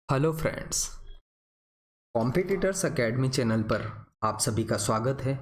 Hello friends, competitors academy channel पर आप सभी का स्वागत है।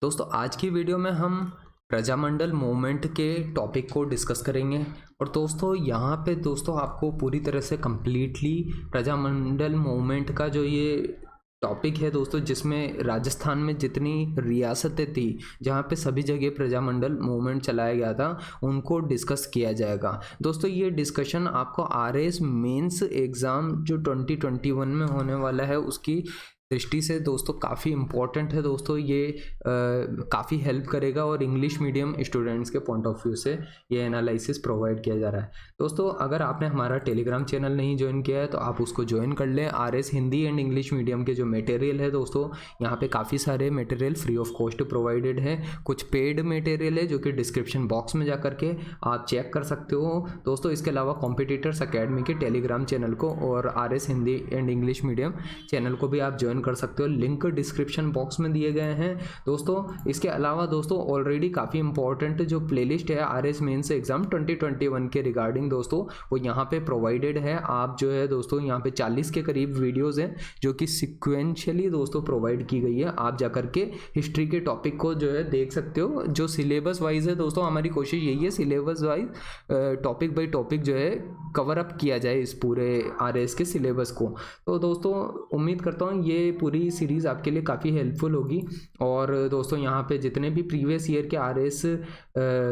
दोस्तों, आज की वीडियो में हम प्रजामंडल मूवमेंट के टॉपिक को डिस्कस करेंगे। और दोस्तों यहाँ पे आपको पूरी तरह से कंप्लीटली प्रजामंडल मूवमेंट का जो ये टॉपिक है दोस्तों, जिसमें राजस्थान में जितनी रियासतें थी जहाँ पे सभी जगह प्रजामंडल मूवमेंट चलाया गया था, उनको डिस्कस किया जाएगा। दोस्तों ये डिस्कशन आपको आरएस मेंस एग्ज़ाम जो 2021 में होने वाला है उसकी दृष्टि से दोस्तों काफ़ी इम्पोर्टेंट है। दोस्तों ये काफ़ी हेल्प करेगा और इंग्लिश मीडियम स्टूडेंट्स के पॉइंट ऑफ व्यू से ये एनालिसिस प्रोवाइड किया जा रहा है। दोस्तों अगर आपने हमारा टेलीग्राम चैनल नहीं ज्वाइन किया है तो आप उसको ज्वाइन कर लें। RS Hindi and English medium के जो मटेरियल है दोस्तों, यहाँ पे काफ़ी सारे material free of cost provided है। कुछ पेड मटेरियल है जो कि डिस्क्रिप्शन बॉक्स में जा करके आप चेक कर सकते हो दोस्तों। इसके अलावा कॉम्पिटिटर्स एकेडमी के टेलीग्राम चैनल को और RS Hindi and English medium channel को भी आप ज्वाइन कर सकते हो, लिंक डिस्क्रिप्शन बॉक्स में दिए गए हैं दोस्तों। इसके अलावा दोस्तों ऑलरेडी काफ़ी इंपॉर्टेंट जो प्लेलिस्ट है आरएस मेंस एग्जाम 2021 के रिगार्डिंग दोस्तों, वो यहाँ पे प्रोवाइडेड है। आप जो है दोस्तों यहाँ पे 40 के करीब वीडियोस हैं जो कि सिक्वेंशियली दोस्तों प्रोवाइड की गई है। आप जाकर के हिस्ट्री के टॉपिक को जो है देख सकते हो। जो सिलेबस वाइज है दोस्तों, हमारी कोशिश यही है syllabus wise topic by topic जो है कवर अप किया जाए इस पूरे आरएस के सिलेबस को। तो दोस्तों उम्मीद करता हूँ ये पूरी सीरीज़ आपके लिए काफ़ी हेल्पफुल होगी। और दोस्तों यहाँ पे जितने भी प्रीवियस ईयर के आरएस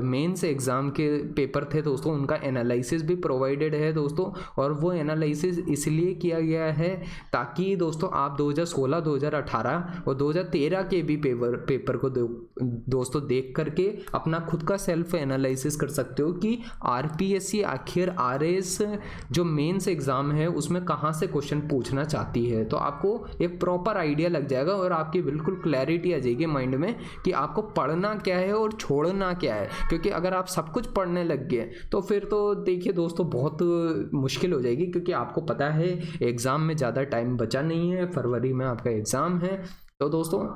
मेंस एग्ज़ाम के पेपर थे दोस्तों, उनका एनालिसिस भी प्रोवाइडेड है दोस्तों। और वो एनालिसिस इसलिए किया गया है ताकि दोस्तों आप 2016, 2018 और 2013 के भी पेपर को दोस्तों देख करके अपना खुद का सेल्फ एनालिसिस कर सकते हो कि आरपीएससी आखिर आरएस जो मेंस एग्ज़ाम है उसमें कहाँ से क्वेश्चन पूछना चाहती है। तो आपको एक प्रॉपर आइडिया लग जाएगा और आपकी बिल्कुल क्लैरिटी आ जाएगी माइंड में कि आपको पढ़ना क्या है और छोड़ना क्या है। क्योंकि अगर आप सब कुछ पढ़ने लग गए तो फिर तो देखिए दोस्तों बहुत मुश्किल हो जाएगी, क्योंकि आपको पता है एग्ज़ाम में ज़्यादा टाइम बचा नहीं है, फरवरी में आपका एग्ज़ाम है। तो दोस्तों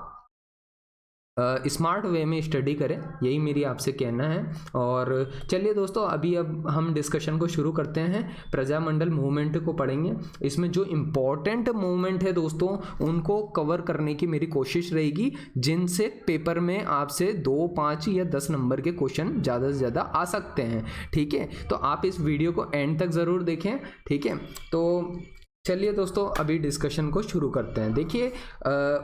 स्मार्ट वे में स्टडी करें, यही मेरी आपसे कहना है। और चलिए दोस्तों अब हम डिस्कशन को शुरू करते हैं। प्रजामंडल मूवमेंट को पढ़ेंगे। इसमें जो इम्पोर्टेंट मूवमेंट है दोस्तों उनको कवर करने की मेरी कोशिश रहेगी, जिनसे पेपर में आपसे 2, 5 या 10 नंबर के क्वेश्चन ज़्यादा से ज़्यादा आ सकते हैं। ठीक है, तो आप इस वीडियो को एंड तक ज़रूर देखें। ठीक है, तो चलिए दोस्तों अभी डिस्कशन को शुरू करते हैं। देखिए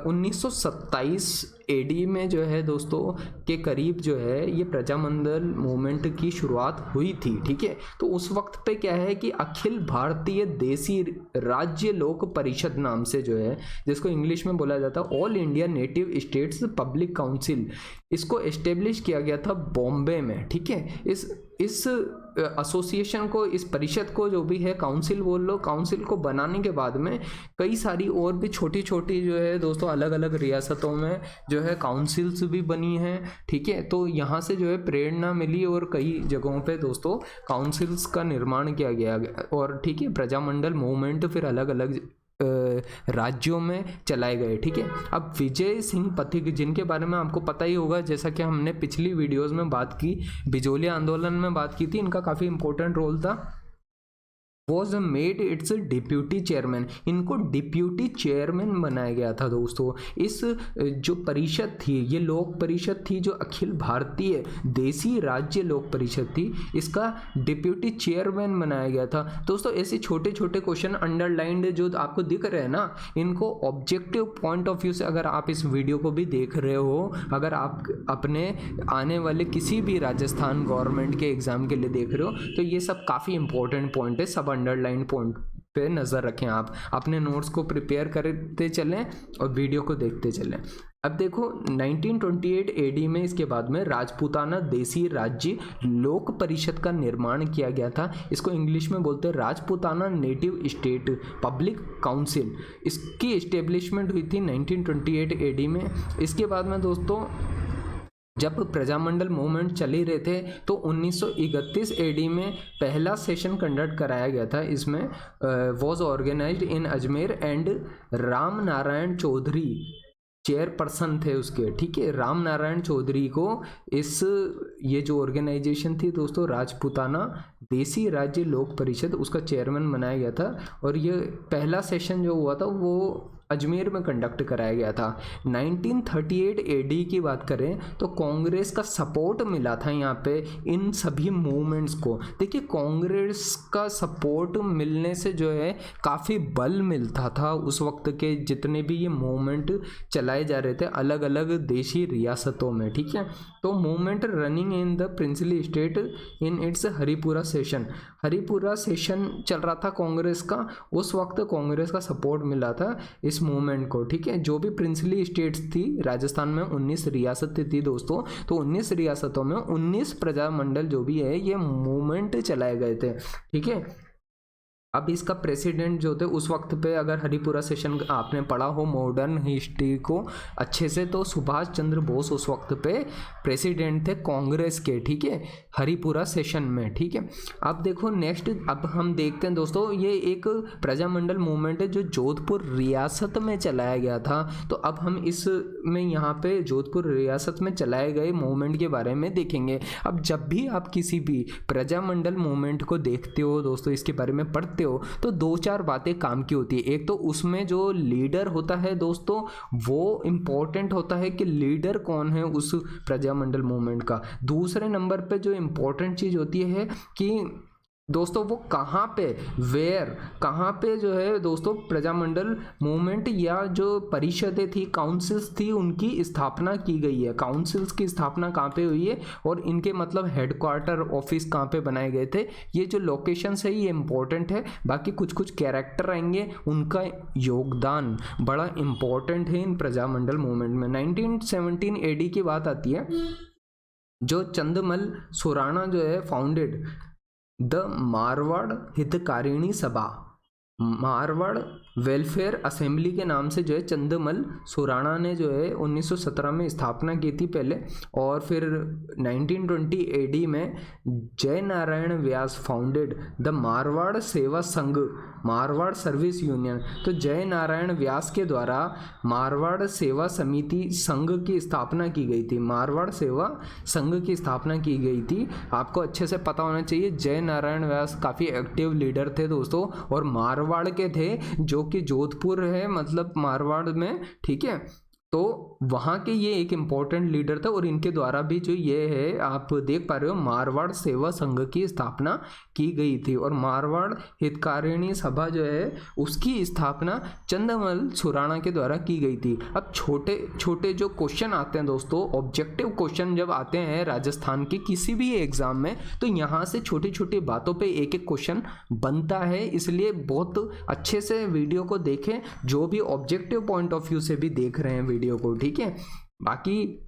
1927 एडी में जो है दोस्तों के करीब जो है ये प्रजामंडल मूवमेंट की शुरुआत हुई थी। ठीक है, तो उस वक्त पे क्या है कि अखिल भारतीय देसी राज्य लोक परिषद नाम से जो है, जिसको इंग्लिश में बोला जाता है all India native states public council, इसको एस्टेब्लिश किया गया था बॉम्बे में। ठीक है, इस एसोसिएशन को, इस परिषद को, जो भी है काउंसिल बोल लो, काउंसिल को बनाने के बाद में कई सारी और भी छोटी छोटी जो है दोस्तों अलग अलग रियासतों में जो है काउंसिल्स भी बनी हैं। ठीक है, तो यहाँ से जो है प्रेरणा मिली और कई जगहों पे दोस्तों काउंसिल्स का निर्माण किया गया। और ठीक है, प्रजामंडल मूवमेंट फिर अलग अलग राज्यों में चलाए गए। ठीक है, अब विजय सिंह पथिक, जिनके बारे में आपको पता ही होगा, जैसा कि हमने पिछली वीडियोस में बात की, बिजोलिया आंदोलन में बात की थी, इनका काफ़ी इंपॉर्टेंट रोल था। Was made it's deputy chairman, इनको डिप्यूटी चेयरमैन बनाया गया था दोस्तों। इस जो परिषद थी, ये लोक परिषद थी जो अखिल भारतीय देसी राज्य लोक परिषद थी, इसका डिप्यूटी चेयरमैन बनाया गया था दोस्तों। ऐसे छोटे छोटे क्वेश्चन अंडरलाइंड जो आपको दिख रहे हैं ना, इनको ऑब्जेक्टिव पॉइंट ऑफ व्यू से अगर आप इस वीडियो को भी देख रहे हो, अगर आप अपने आने वाले किसी भी राजस्थान गवर्नमेंट के एग्जाम के लिए देख रहे हो, तो ये सब काफ़ी इंपॉर्टेंट पॉइंट है। सब अंडरलाइन पॉइंट पे नज़र रखें, आप अपने नोट्स को प्रिपेयर करते चलें और वीडियो को देखते चलें। अब देखो 1928 एडी में इसके बाद में राजपूताना देसी राज्य लोक परिषद का निर्माण किया गया था। इसको इंग्लिश में बोलते हैं Rajputana native state public council. इसकी एस्टेब्लिशमेंट हुई थी 1928 एडी में। इसके बाद में दोस्तों जब प्रजामंडल मूवमेंट चल ही रहे थे तो 1931 एडी में पहला सेशन कंडक्ट कराया गया था। इसमें was organised in Ajmer and Ram Narayan Chaudhary chairperson थे उसके। ठीक है, राम नारायण चौधरी को ये जो ऑर्गेनाइजेशन थी दोस्तों राजपूताना देसी राज्य लोक परिषद, उसका चेयरमैन बनाया गया था। और ये पहला सेशन जो हुआ था वो अजमेर में कंडक्ट कराया गया था। 1938 एडी की बात करें तो कांग्रेस का सपोर्ट मिला था यहाँ पे इन सभी मूवमेंट्स को। देखिए कांग्रेस का सपोर्ट मिलने से जो है काफ़ी बल मिलता था उस वक्त के जितने भी ये मूवमेंट चलाए जा रहे थे अलग अलग देशी रियासतों में, ठीक है। तो movement running in the princely state in its Haripura session, Haripura session चल रहा था कांग्रेस का, उस वक्त कांग्रेस का सपोर्ट मिला था इस मूवमेंट को, ठीक है। जो भी प्रिंसली स्टेट्स थी, राजस्थान में 19 रियासतें थी दोस्तों, तो 19 रियासतों में 19 प्रजामंडल जो भी है ये मूवमेंट चलाए गए थे, ठीक है। अब इसका प्रेसिडेंट जो थे उस वक्त पे, अगर हरिपुरा सेशन आपने पढ़ा हो मॉडर्न हिस्ट्री को अच्छे से, तो सुभाष चंद्र बोस उस वक्त पे प्रेसिडेंट थे कांग्रेस के, ठीक है, हरिपुरा सेशन में, ठीक है। अब देखो नेक्स्ट, अब हम देखते हैं दोस्तों, ये एक प्रजामंडल मूवमेंट है जो जोधपुर रियासत में चलाया गया था। तो अब हम इसमें यहाँ पे जोधपुर रियासत में चलाए गए मूवमेंट के बारे में देखेंगे। अब जब भी आप किसी भी प्रजामंडल मूवमेंट को देखते हो दोस्तों, इसके बारे में पढ़ते हो, तो 2-4 बातें काम की होती है। एक तो उसमें जो लीडर होता है दोस्तों वो इम्पोर्टेंट होता है कि लीडर कौन है उस प्रजामंडल मूवमेंट का। दूसरे नंबर पे जो इम्पोर्टेंट चीज़ होती है कि दोस्तों वो कहाँ पे, कहाँ पे जो है दोस्तों प्रजामंडल मूवमेंट या जो परिषदें थी, काउंसिल्स थी, उनकी स्थापना की गई है। काउंसिल्स की स्थापना कहाँ पे हुई है और इनके मतलब हेडक्वार्टर ऑफिस कहाँ पे बनाए गए थे, ये जो लोकेशंस है ये इंपॉर्टेंट है। बाकी कुछ कुछ कैरेक्टर आएंगे, उनका योगदान बड़ा इंपॉर्टेंट है इन प्रजामंडल मूवमेंट में। 1917 एडी की बात आती है, जो चंदमल सुराणा जो है फाउंडेड द मारवाड़ हितकारिणी सभा, मारवाड़ वेलफेयर असेंबली के नाम से जो है चंदमल सुराणा ने जो है 1917 में स्थापना की थी पहले। और फिर 1920 एडी में जय नारायण व्यास फाउंडेड द मारवाड़ सेवा संघ, मारवाड़ सर्विस यूनियन। तो जय नारायण व्यास के द्वारा मारवाड़ सेवा समिति संघ की स्थापना की गई थी, मारवाड़ सेवा संघ की स्थापना की गई थी। आपको अच्छे से पता होना चाहिए, जय नारायण व्यास काफ़ी एक्टिव लीडर थे दोस्तों और मारवाड़ के थे, जो कि जोधपुर है मतलब मारवाड़ में, ठीक है। तो वहाँ के ये एक इम्पॉर्टेंट लीडर थे और इनके द्वारा भी जो ये है आप देख पा रहे हो मारवाड़ सेवा संघ की स्थापना की गई थी। और मारवाड़ हितकारिणी सभा जो है उसकी स्थापना चंदमल सुराणा के द्वारा की गई थी। अब छोटे छोटे जो क्वेश्चन आते हैं दोस्तों, ऑब्जेक्टिव क्वेश्चन जब आते हैं राजस्थान के किसी भी एग्जाम में, तो यहाँ से छोटी छोटी बातों पे एक एक क्वेश्चन बनता है। इसलिए बहुत अच्छे से वीडियो को देखें, जो भी ऑब्जेक्टिव पॉइंट ऑफ व्यू से भी देख रहे हैं वीडियो को, ठीक है। बाकी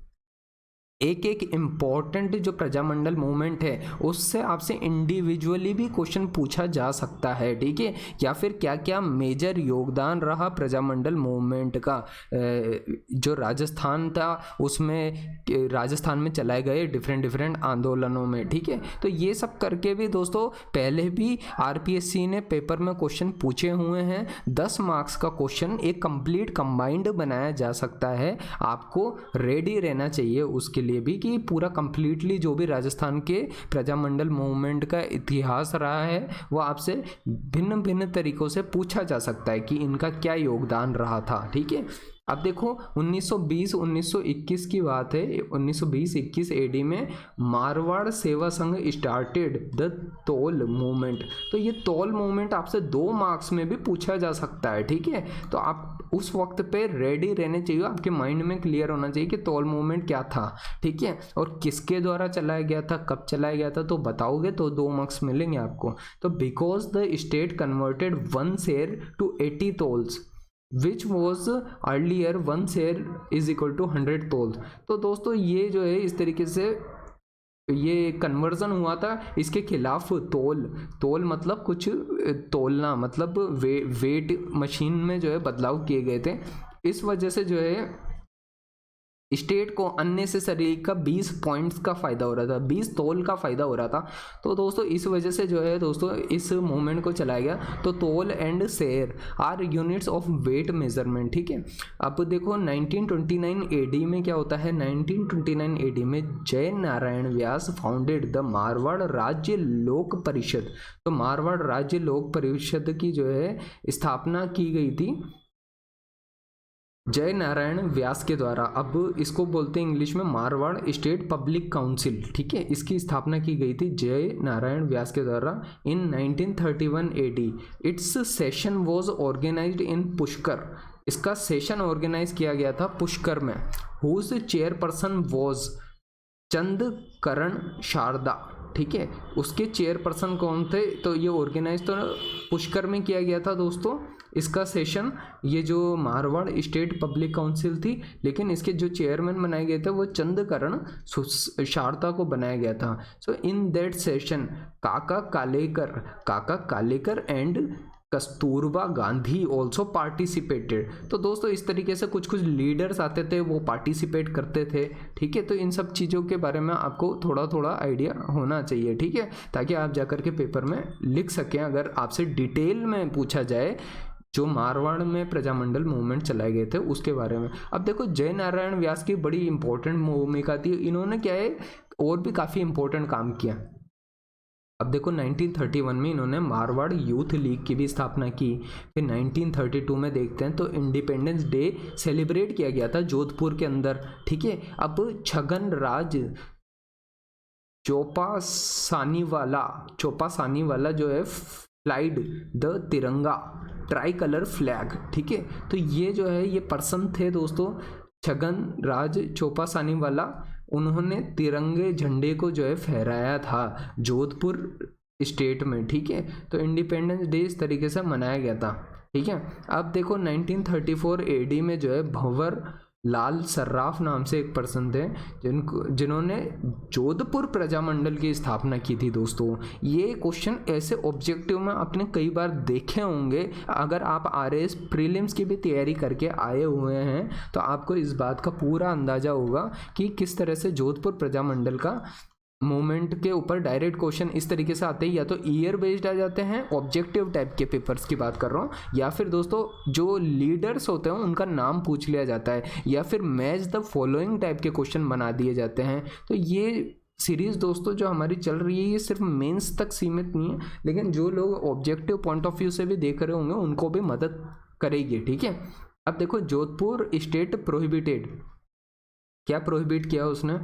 एक एक इम्पॉर्टेंट जो प्रजामंडल मूवमेंट है उससे आपसे इंडिविजुअली भी क्वेश्चन पूछा जा सकता है, ठीक है। या फिर क्या क्या मेजर योगदान रहा प्रजामंडल मूवमेंट का, जो राजस्थान था उसमें, राजस्थान में चलाए गए डिफरेंट आंदोलनों में, ठीक है। तो ये सब करके भी दोस्तों पहले भी आरपीएससी ने पेपर में क्वेश्चन पूछे हुए हैं। 10 मार्क्स का क्वेश्चन एक कंप्लीट कंबाइंड बनाया जा सकता है, आपको रेडी रहना चाहिए उसके लिए भी कि पूरा कंप्लीटली जो भी राजस्थान के प्रजामंडल मूवमेंट का इतिहास रहा है वो आपसे भिन्न भिन्न तरीकों से पूछा जा सकता है कि इनका क्या योगदान रहा था, ठीक है। अब देखो 1920-1921 की बात है। 1920-21 एडी में मारवाड़ सेवा संघ स्टार्टेड द तोल मूवमेंट। तो ये तोल मूवमेंट आपसे 2 मार्क्स में भी पूछा जा सकता है, ठीक है। तो आप उस वक्त पे रेडी रहने चाहिए, आपके माइंड में क्लियर होना चाहिए कि तोल मूवमेंट क्या था, ठीक है, और किसके द्वारा चलाया गया था, कब चलाया गया था। तो बताओगे तो 2 मार्क्स मिलेंगे आपको। तो because the state converted 1 share to 80 tolas which was earlier 1 share is equal to 100 tola. तो दोस्तों ये जो है इस तरीके से ये कन्वर्जन हुआ था, इसके खिलाफ तोल मतलब कुछ तोलना, मतलब वेट मशीन में जो है बदलाव किए गए थे। इस वजह से जो है स्टेट को अननेसेसरी का 20 पॉइंट्स का फायदा हो रहा था, 20 तोल का फायदा हो रहा था। तो दोस्तों इस वजह से जो है दोस्तों इस मूवमेंट को चलाया गया। तो tola and seer are units of weight measurement, ठीक है। अब देखो 1929 एडी में क्या होता है, 1929 एडी में जय नारायण व्यास फाउंडेड द मारवाड़ राज्य लोक परिषद। तो मारवाड़ राज्य लोक परिषद की जो है स्थापना की गई थी जय नारायण व्यास के द्वारा। अब इसको बोलते हैं इंग्लिश में मारवाड़ स्टेट पब्लिक काउंसिल, ठीक है। इसकी स्थापना की गई थी जय नारायण व्यास के द्वारा in 1931 AD. Its session was organised in Pushkar. इसका सेशन ऑर्गेनाइज किया गया था पुष्कर में। Whose chairperson was Chandrakaran Sharda, ठीक है। उसके चेयरपर्सन कौन थे, तो ये ऑर्गेनाइज तो पुष्कर में किया गया था दोस्तों इसका सेशन। ये जो मारवाड़ स्टेट पब्लिक काउंसिल थी, लेकिन इसके जो चेयरमैन बनाए गए थे वो चंद्रकरण शारदा को बनाया गया था। सो इन दैट सेशन काका Kalekar and Kasturba Gandhi also participated. तो दोस्तों इस तरीके से कुछ लीडर्स आते थे, वो पार्टिसिपेट करते थे, ठीक है। तो इन सब चीज़ों के बारे में आपको थोड़ा थोड़ा आइडिया होना चाहिए, ठीक है, ताकि आप जाकर के पेपर में लिख सकें अगर आपसे डिटेल में पूछा जाए जो मारवाड़ में प्रजामंडल मूवमेंट चलाए गए थे उसके बारे में। अब देखो जय नारायण व्यास की बड़ी इंपॉर्टेंट भूमिका थी। इन्होंने क्या है और भी काफ़ी इंपॉर्टेंट काम किया। अब देखो 1931 में इन्होंने मारवाड़ यूथ लीग की भी स्थापना की। फिर 1932 में देखते हैं तो इंडिपेंडेंस डे सेलिब्रेट किया गया था जोधपुर के अंदर, ठीक है। अब छगन राज चोपा सानीवाला जो है फ्लाइड द तिरंगा ट्राई कलर फ्लैग, ठीक है। तो ये जो है ये पर्सन थे दोस्तों छगन राज चोपा सानीवाला। उन्होंने तिरंगे झंडे को जो है फहराया था जोधपुर स्टेट में, ठीक है। तो इंडिपेंडेंस डे इस तरीके से मनाया गया था, ठीक है। अब देखो 1934 एडी में जो है भंवर लाल सर्राफ नाम से एक पर्सन थे जिन्होंने जोधपुर प्रजामंडल की स्थापना की थी। दोस्तों ये क्वेश्चन ऐसे ऑब्जेक्टिव में आपने कई बार देखे होंगे। अगर आप आरएएस प्रीलिम्स की भी तैयारी करके आए हुए हैं तो आपको इस बात का पूरा अंदाजा होगा कि किस तरह से जोधपुर प्रजामंडल का मूवमेंट के ऊपर डायरेक्ट क्वेश्चन इस तरीके से आते हैं। या तो ईयर बेस्ड आ जाते हैं, ऑब्जेक्टिव टाइप के पेपर्स की बात कर रहा हूँ, या फिर दोस्तों जो लीडर्स होते हैं उनका नाम पूछ लिया जाता है, या फिर मैच द फॉलोइंग टाइप के क्वेश्चन बना दिए जाते हैं। तो ये सीरीज़ दोस्तों जो हमारी चल रही है ये सिर्फ मेंस तक सीमित नहीं है, लेकिन जो लोग ऑब्जेक्टिव पॉइंट ऑफ व्यू से भी देख रहे होंगे उनको भी मदद करेगी, ठीक है। अब देखो जोधपुर स्टेट प्रोहिबिटेड, क्या प्रोहिबिट किया उसने,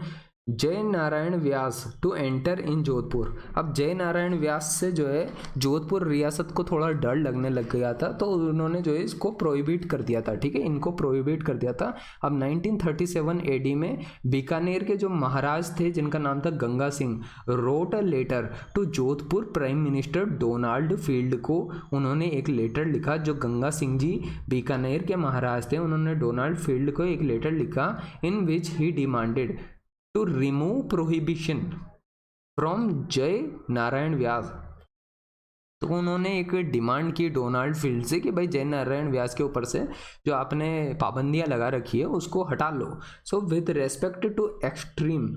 जय नारायण व्यास टू एंटर इन जोधपुर। अब जय नारायण व्यास से जो है जोधपुर रियासत को थोड़ा डर लगने लग गया था, तो उन्होंने जो है इसको प्रोहिबिट कर दिया था, ठीक है, इनको प्रोहिबिट कर दिया था। अब 1937 एडी में बीकानेर के जो महाराज थे जिनका नाम था Ganga Singh, wrote a letter to Jodhpur prime minister Donald Field को उन्होंने एक लेटर लिखा। जो गंगा सिंह जी बीकानेर के महाराज थे उन्होंने डोनाल्ड फील्ड को एक लेटर लिखा in which he demanded to remove prohibition from Jai Narayan व्यास। तो उन्होंने एक डिमांड की डोनाल्ड फील्ड से कि भाई जय नारायण व्यास के ऊपर से जो आपने पाबंदियां लगा रखी है उसको हटा लो। So with respect to extreme,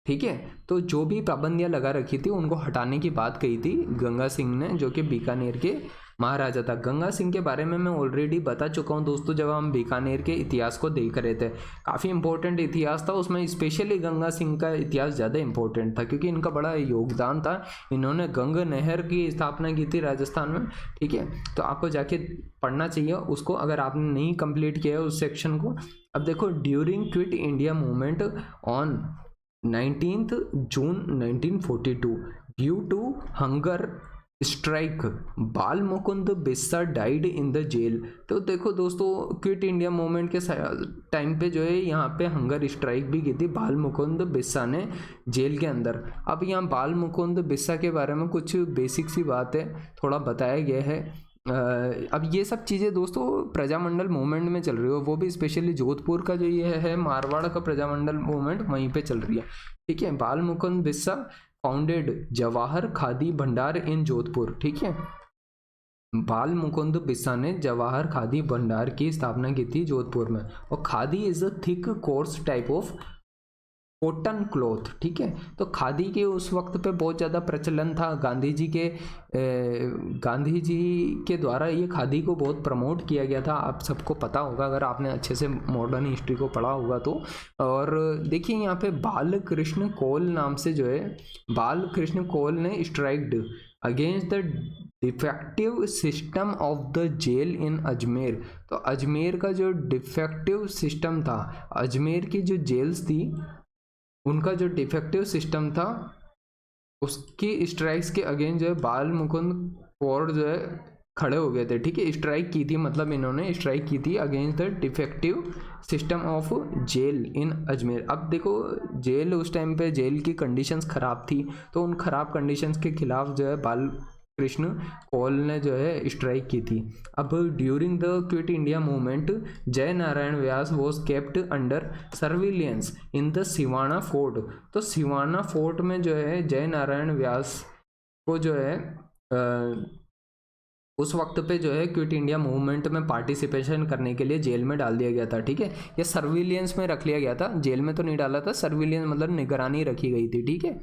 ठीक है, तो जो भी पाबंदियां लगा रखी थी उनको हटाने की बात कही थी गंगा सिंह ने, जो कि बीकानेर के महाराजा था। गंगा सिंह के बारे में मैं ऑलरेडी बता चुका हूं दोस्तों जब हम बीकानेर के इतिहास को देख रहे थे। काफ़ी इंपॉर्टेंट इतिहास था, उसमें स्पेशली गंगा सिंह का इतिहास ज़्यादा इंपॉर्टेंट था क्योंकि इनका बड़ा योगदान था। इन्होंने गंग नहर की स्थापना की थी राजस्थान में, ठीक है। तो आपको जाके पढ़ना चाहिए उसको अगर आपने नहीं कंप्लीट किया है उस सेक्शन को। अब देखो during Quit India movement on 19 June 1942 due to hunger strike Bal Mukund Bissa died in the jail. तो देखो दोस्तों क्विट इंडिया मूवमेंट के टाइम पे जो है यहाँ पे हंगर स्ट्राइक भी की थी बाल मुकुंद बिस्सा ने जेल के अंदर। अब यहाँ बाल मुकुंद बिस्सा के बारे में कुछ बेसिक सी बात है, थोड़ा बताया गया है। अब ये सब चीज़ें दोस्तों प्रजामंडल मूवमेंट में चल रही हो, वो भी स्पेशली जोधपुर का जो ये है मारवाड़ का प्रजामंडल मूवमेंट वहीं पे चल रही है, ठीक है। बाल मुकुंद बिस्सा फाउंडेड जवाहर खादी भंडार इन जोधपुर, ठीक है। बाल मुकुंद बिस्सा ने जवाहर खादी भंडार की स्थापना की थी जोधपुर में। और khadi is a thick course type of cotton cloth, ठीक है। तो खादी के उस वक्त पे बहुत ज़्यादा प्रचलन था। गांधी जी के द्वारा ये खादी को बहुत प्रमोट किया गया था, आप सबको पता होगा अगर आपने अच्छे से मॉडर्न हिस्ट्री को पढ़ा होगा तो। और देखिए यहाँ पे बालकृष्ण कौल नाम से जो है, बालकृष्ण कौल ने striked against the defective system of the jail in Ajmer. तो अजमेर का जो डिफेक्टिव सिस्टम था, अजमेर की जो जेल्स थी उनका जो डिफेक्टिव सिस्टम था उसकी स्ट्राइक्स के अगेंस्ट जो है बाल मुकुंद कौर जो है खड़े हो गए थे, ठीक है। स्ट्राइक की थी, मतलब इन्होंने स्ट्राइक की थी against the defective system of jail in Ajmer. अब देखो जेल, उस टाइम पे जेल की कंडीशंस ख़राब थी, तो उन ख़राब कंडीशंस के खिलाफ जो है बालकृष्ण कौल ने जो है स्ट्राइक की थी। अब during the quit India movement Jai Narayan Vyas was kept under surveillance in the Siwana fort. तो सिवाना फोर्ट में जो है जय नारायण व्यास को जो है उस वक्त पे जो है क्विट इंडिया मूवमेंट में पार्टिसिपेशन करने के लिए जेल में डाल दिया गया था, ठीक है। ये सर्विलियंस में रख लिया गया था, जेल में तो नहीं डाला था, सर्विलियंस मतलब निगरानी रखी गई थी, ठीक है।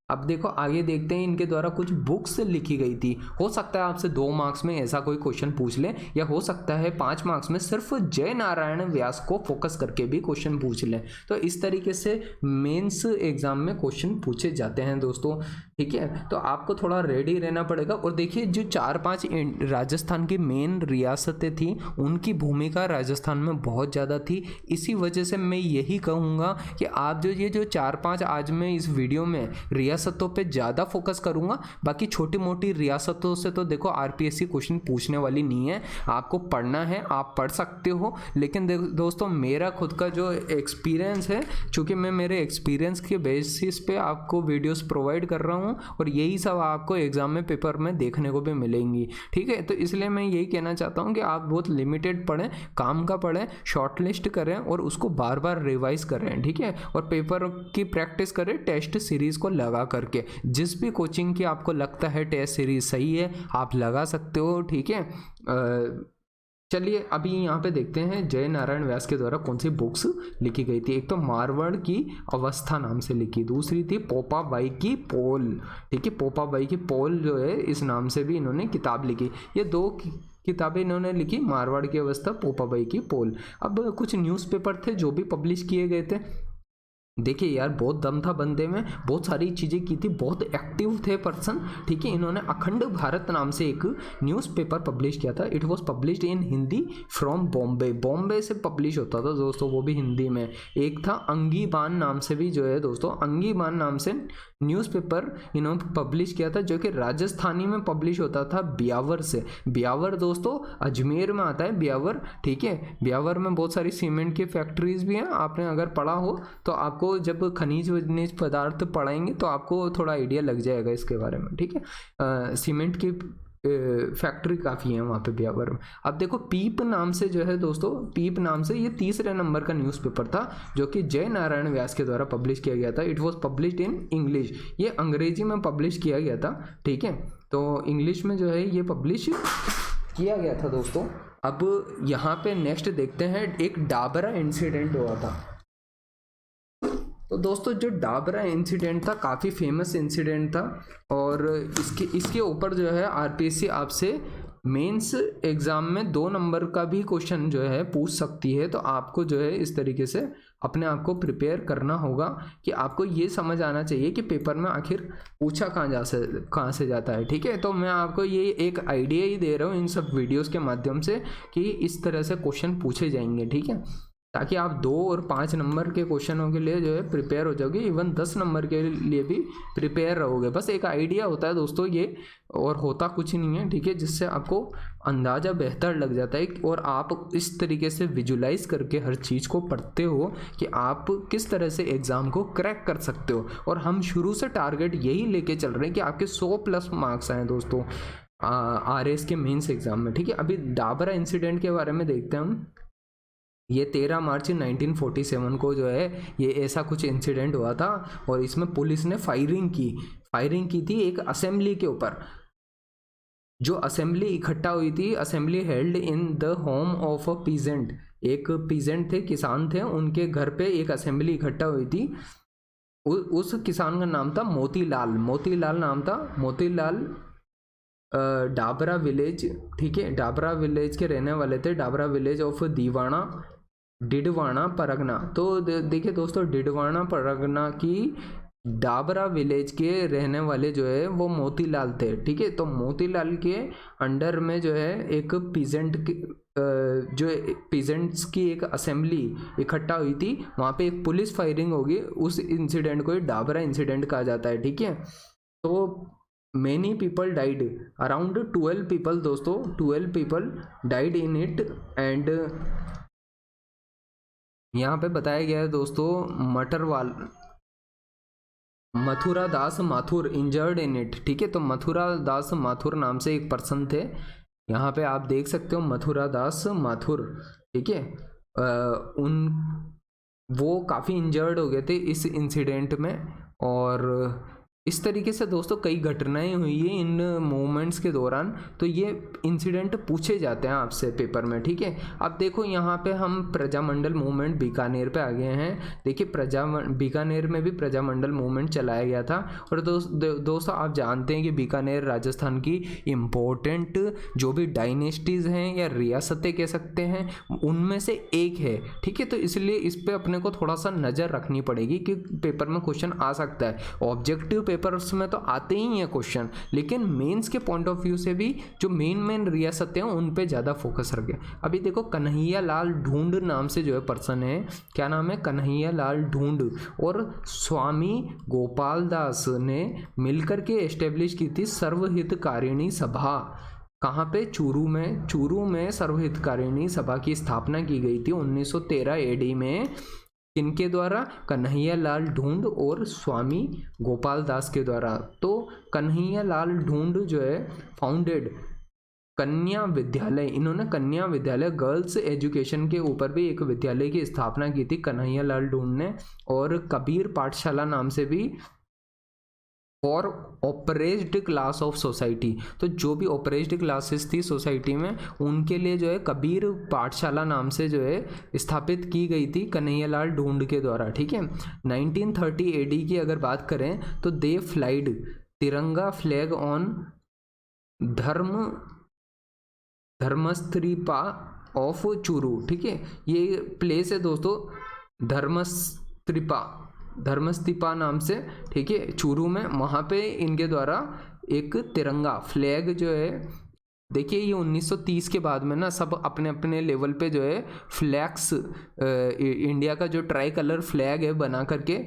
अब देखो आगे देखते हैं, इनके द्वारा कुछ बुक्स लिखी गई थी। हो सकता है आपसे 2 मार्क्स में ऐसा कोई क्वेश्चन पूछ ले, या हो सकता है 5 मार्क्स में सिर्फ जय नारायण व्यास को फोकस करके भी क्वेश्चन पूछ लें। तो इस तरीके से मेंस एग्जाम में क्वेश्चन पूछे जाते हैं दोस्तों, ठीक है। तो आपको थोड़ा रेडी रहना पड़ेगा। और देखिए जो 4-5 राजस्थान की मेन रियासतें थी उनकी भूमिका राजस्थान में बहुत ज़्यादा थी। इसी वजह से मैं यही कहूँगा कि आप जो ये जो 4-5 आज मैं इस वीडियो में रियासतों पे ज़्यादा फोकस करूँगा, बाकी छोटी मोटी रियासतों से तो देखो आरपीएससी क्वेश्चन पूछने वाली नहीं है। आपको पढ़ना है, आप पढ़ सकते हो, लेकिन दोस्तों मेरा खुद का जो एक्सपीरियंस है, चूँकि मैं मेरे एक्सपीरियंस के बेसिस पे आपको वीडियोस प्रोवाइड कर रहा हूँ और यही सब आपको एग्जाम में पेपर में देखने को भी मिलेंगी, ठीक है। तो इसलिए मैं यही कहना चाहता हूँ कि आप बहुत लिमिटेड पढ़ें, काम का पढ़ें, शॉर्टलिस्ट करें और उसको बार बार रिवाइज करें, ठीक है। और पेपर की प्रैक्टिस करें टेस्ट सीरीज को लगा करके। जिस भी कोचिंग की आपको लगता है टेस्ट सीरीज सही है आप लगा सकते हो, ठीक है। चलिए अभी यहाँ पे देखते हैं जय नारायण व्यास के द्वारा कौन सी बुक्स लिखी गई थी। एक तो मारवाड़ की अवस्था नाम से लिखी, दूसरी थी पोपाबाई की पोल, ठीक है। पोपाबाई की पोल जो है इस नाम से भी इन्होंने किताब लिखी। ये 2 किताबें इन्होंने लिखी, मारवाड़ की अवस्था, पोपाबाई की पोल। अब कुछ न्यूज़पेपर थे जो भी पब्लिश किए गए थे। देखिए यार बहुत दम था बंदे में, बहुत सारी चीज़ें की थी, बहुत एक्टिव थे पर्सन, ठीक है। इन्होंने अखंड भारत नाम से एक न्यूज़पेपर पब्लिश किया था। It was published in Hindi from Bombay, Bombay से पब्लिश होता था दोस्तों, वो भी हिंदी में। एक था अंगीबान नाम से भी जो है दोस्तों, अंगीबान नाम से न्यूज़पेपर इन्होंने पब्लिश किया था, जो कि राजस्थानी में पब्लिश होता था ब्यावर से। ब्यावर दोस्तों अजमेर में आता है ब्यावर, ठीक है। ब्यावर में बहुत सारी सीमेंट की फैक्ट्रीज भी हैं। आपने अगर पढ़ा हो तो आपको जब खनिज वनिज पदार्थ पढ़ाएंगे तो आपको थोड़ा आइडिया लग जाएगा इसके बारे में, ठीक है। सीमेंट की फैक्ट्री काफ़ी है वहाँ पे ब्यावर में। अब देखो पीप नाम से जो है दोस्तों, पीप नाम से ये 3रे नंबर का न्यूज़पेपर था जो कि जय नारायण व्यास के द्वारा पब्लिश किया गया था। It was published in English, ये अंग्रेजी में पब्लिश किया गया था, ठीक है। तो इंग्लिश में जो है ये पब्लिश किया गया था दोस्तों। अब यहाँ पे नेक्स्ट देखते हैं, एक डाबरा इंसिडेंट हुआ था। तो दोस्तों जो डाबरा इंसिडेंट था काफ़ी फेमस इंसिडेंट था और इसके ऊपर जो है आरपीएससी आपसे मेंस एग्ज़ाम में 2 नंबर का भी क्वेश्चन जो है पूछ सकती है। तो आपको जो है इस तरीके से अपने आप को प्रिपेयर करना होगा कि आपको ये समझ आना चाहिए कि पेपर में आखिर पूछा कहाँ से जाता है, ठीक है। तो मैं आपको ये एक आइडिया ही दे रहा हूँ इन सब वीडियोस के माध्यम से कि इस तरह से क्वेश्चन पूछे जाएंगे, ठीक है, ताकि आप 2 और 5 नंबर के क्वेश्चनों के लिए जो है प्रिपेयर हो जाओगे, इवन 10 नंबर के लिए भी प्रिपेयर रहोगे। बस एक आइडिया होता है दोस्तों ये, और होता कुछ नहीं है, ठीक है, जिससे आपको अंदाज़ा बेहतर लग जाता है और आप इस तरीके से विजुलाइज करके हर चीज़ को पढ़ते हो कि आप किस तरह से एग्ज़ाम को क्रैक कर सकते हो। और हम शुरू से टारगेट यही लेके चल रहे हैं कि आपके 100+ मार्क्स आए दोस्तों आरएस के मेंस एग्ज़ाम में, ठीक है। अभी डाबरा इंसिडेंट के बारे में देखते हैं हम। ये 13 मार्च 1947 को जो है ये ऐसा कुछ इंसिडेंट हुआ था और इसमें पुलिस ने फायरिंग की थी एक असेंबली के ऊपर। जो असेंबली इकट्ठा हुई थी, assembly held in the home of a peasant, एक पीजेंट थे, किसान थे, उनके घर पे एक असेंबली इकट्ठा हुई थी। उस किसान का नाम था मोतीलाल, मोतीलाल नाम था, मोतीलाल डाबरा विलेज, ठीक है, डाबरा विलेज के रहने वाले थे, डाबरा विलेज ऑफ दीवाना डिडवाना परगना। तो देखिए दोस्तों, डिडवाना परगना की डाबरा विलेज के रहने वाले जो है वो मोतीलाल थे, ठीक है। तो मोतीलाल के अंडर में जो है एक पीजेंट जो पीजेंट्स की एक असेंबली इकट्ठा हुई थी, वहाँ पे एक पुलिस फायरिंग होगी, उस इंसिडेंट को डाबरा इंसिडेंट कहा जाता है, ठीक है। तो many people died, around 12 people दोस्तों, 12 people died in it. And यहाँ पे बताया गया है दोस्तों, मथुरा दास माथुर इंजर्ड इन इट, ठीक है। तो मथुरा दास माथुर नाम से एक पर्सन थे, यहाँ पे आप देख सकते हो मथुरा दास माथुर, ठीक है। वो काफ़ी इंजर्ड हो गए थे इस इंसिडेंट में। और इस तरीके से दोस्तों कई घटनाएं हुई है इन मूवमेंट्स के दौरान, तो ये इंसिडेंट पूछे जाते हैं आपसे पेपर में, ठीक है। अब देखो यहाँ पे हम प्रजामंडल मूवमेंट बीकानेर पे आ गए हैं। देखिए बीकानेर में भी प्रजामंडल मूवमेंट चलाया गया था। और दोस्तों आप जानते हैं कि बीकानेर राजस्थान की इम्पोर्टेंट जो भी डायनेस्टीज़ हैं या रियासतें कह सकते हैं, उनमें से एक है, ठीक है। तो इसलिए इस पर अपने को थोड़ा सा नज़र रखनी पड़ेगी कि पेपर में क्वेश्चन आ सकता है। ऑब्जेक्टिव पेपर्स में तो आते ही हैं क्वेश्चन, लेकिन मेंस के पॉइंट ऑफ व्यू से भी जो मेन रियासतें हैं उन पे ज़्यादा फोकस रखें। अभी देखो कन्हैया लाल ढूंढ नाम से जो है पर्सन है, क्या नाम है, कन्हैया लाल ढूंढ, और स्वामी गोपाल दास ने मिलकर के एस्टेब्लिश की थी सर्वहितकारिणी सभा। कहाँ पे, चूरू में सर्वहितकारिणी सभा की स्थापना की गई थी 1913 एडी में। किनके द्वारा, कन्हैया लाल ढूंढ और स्वामी गोपाल दास के द्वारा। तो कन्हैया लाल ढूंढ जो है फाउंडेड कन्या विद्यालय, इन्होंने कन्या विद्यालय गर्ल्स एजुकेशन के ऊपर भी एक विद्यालय की स्थापना की थी कन्हैया लाल ढूंढ ने। और कबीर पाठशाला नाम से भी फॉर ऑपरेज्ड क्लास ऑफ सोसाइटी, तो जो भी ऑपरेज्ड क्लासेस थी सोसाइटी में उनके लिए जो है कबीर पाठशाला नाम से जो है स्थापित की गई थी कन्हैयालाल ढूंढ के द्वारा, ठीक है। 1930 एडी की अगर बात करें तो दे फ्लाइड तिरंगा फ्लैग ऑन धर्मस्त्रीपा ऑफ चूरू, ठीक है। ये प्लेस है दोस्तों धर्मस्तिपा नाम से, ठीक है, चूरू में। वहाँ पे इनके द्वारा एक तिरंगा फ्लैग जो है, देखिए ये 1930 के बाद में ना सब अपने अपने लेवल पे जो है फ्लैग्स, इंडिया का जो ट्राई कलर फ्लैग है बना करके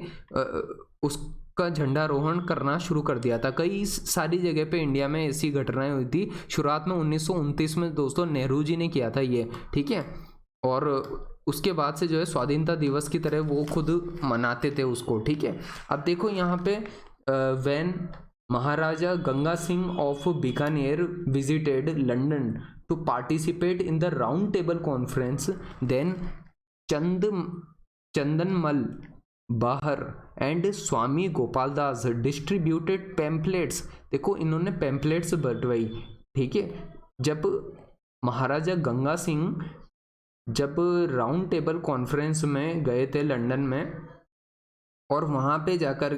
उसका झंडारोहण करना शुरू कर दिया था। कई सारी जगह पे इंडिया में ऐसी घटनाएं हुई थी। शुरुआत में 1929 में दोस्तों नेहरू जी ने किया था ये, ठीक है। और उसके बाद से जो है स्वाधीनता दिवस की तरह वो खुद मनाते थे उसको, ठीक है। अब देखो यहाँ पे when Maharaja Ganga Singh of Bikaner visited London to participate in the round table conference, then Chandanmal Bahar and Swami Gopal Das distributed pamphlets. देखो इन्होंने पैम्पलेट्स बंटवाई, ठीक है। जब महाराजा गंगा सिंह जब राउंड टेबल कॉन्फ्रेंस में गए थे लंदन में, और वहाँ पे जाकर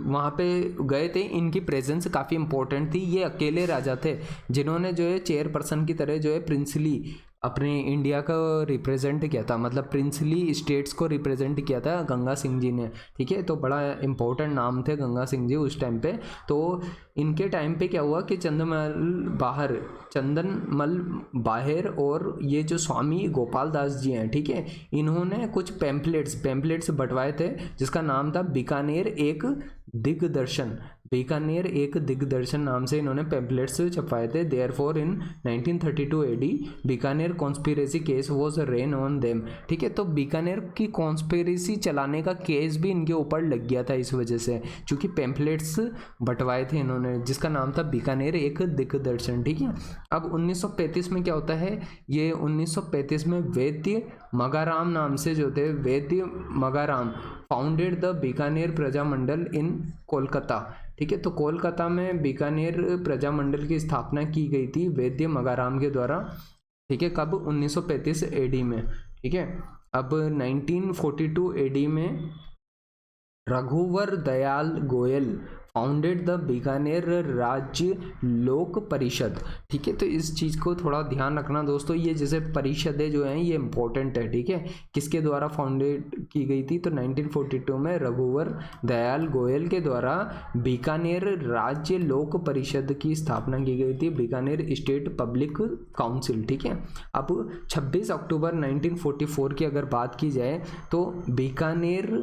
वहाँ पे गए थे, इनकी प्रेजेंस काफ़ी इंपॉर्टेंट थी। ये अकेले राजा थे जिन्होंने जो है चेयरपर्सन की तरह जो है प्रिंसली अपने इंडिया को रिप्रेजेंट किया था, मतलब प्रिंसली स्टेट्स को रिप्रेजेंट किया था गंगा सिंह जी ने, ठीक है। तो बड़ा इंपॉर्टेंट नाम थे गंगा सिंह जी उस टाइम पे। तो इनके टाइम पे क्या हुआ कि चंदनमल बाहर और ये जो स्वामी गोपाल दास जी हैं, ठीक है, इन्होंने कुछ पैम्पलेट्स बंटवाए थे जिसका नाम था बीकानेर एक दिग्दर्शन नाम से इन्होंने पैम्पलेट्स छपवाए थे। Therefore in 1932 AD Bikaner conspiracy case was ran on them, ठीक है। तो बीकानेर की कॉन्स्पिरेसी चलाने का केस भी इनके ऊपर लग गया था इस वजह से, क्योंकि पैम्पलेट्स बंटवाए थे इन्होंने जिसका नाम था बीकानेर एक दिग्दर्शन, ठीक है। अब 1935 में क्या होता है, ये 1935 में वैद्य मगाराम नाम से जो थे, वैद्य मगाराम फाउंडेड द बीकानेर प्रजामंडल इन कोलकाता। ठीक है, तो कोलकाता में बीकानेर प्रजामंडल की स्थापना की गई थी वैद्य मगाराम के द्वारा। ठीक है, कब? 1935 एडी में। ठीक है, अब 1942 एडी में रघुवर दयाल गोयल फाउंडेड द बीकानेर राज्य लोक परिषद। ठीक है, तो इस चीज़ को थोड़ा ध्यान रखना दोस्तों, ये जैसे परिषदें जो हैं ये इंपॉर्टेंट है। ठीक है, किसके द्वारा फाउंडेड की गई थी? तो 1942 में रघुवर दयाल गोयल के द्वारा बीकानेर राज्य लोक परिषद की स्थापना की गई थी, बीकानेर स्टेट पब्लिक काउंसिल। ठीक है, अब 26 अक्टूबर 1944 की अगर बात की जाए तो Bikaner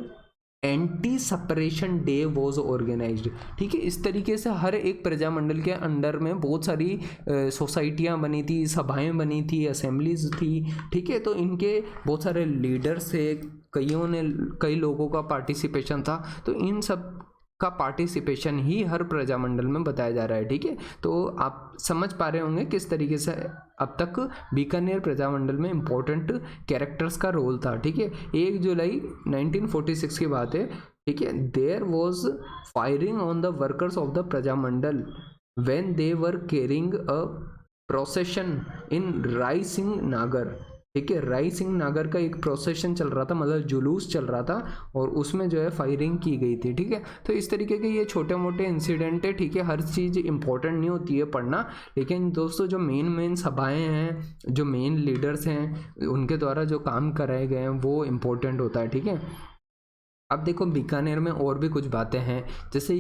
anti separation day was organised. ठीक है, इस तरीके से हर एक प्रजामंडल के अंडर में बहुत सारी सोसाइटियाँ बनी थी, सभाएं बनी थी, असेंबलीज थी। ठीक है, तो इनके बहुत सारे लीडर्स थे, कई लोगों का पार्टिसिपेशन था, तो इन सब का पार्टिसिपेशन ही हर प्रजामंडल में बताया जा रहा है। ठीक है, तो आप समझ पा रहे होंगे किस तरीके से अब तक बीकानेर प्रजामंडल में इंपॉर्टेंट कैरेक्टर्स का रोल था। ठीक है, 1 जुलाई 1946 की बात है। ठीक है, there was firing on the workers of the Prajamandal when they were carrying a procession in Rai Singh Nagar. ठीक है, राय सिंह नागर का एक प्रोसेशन चल रहा था, मतलब जुलूस चल रहा था, और उसमें जो है फायरिंग की गई थी। ठीक है, तो इस तरीके के ये छोटे मोटे इंसिडेंट है। ठीक है, हर चीज़ इंपॉर्टेंट नहीं होती है पढ़ना, लेकिन दोस्तों जो मेन सभाएं हैं, जो मेन लीडर्स हैं, उनके द्वारा जो काम कराए गए हैं वो इम्पोर्टेंट होता है। ठीक है, अब देखो बीकानेर में और भी कुछ बातें हैं, जैसे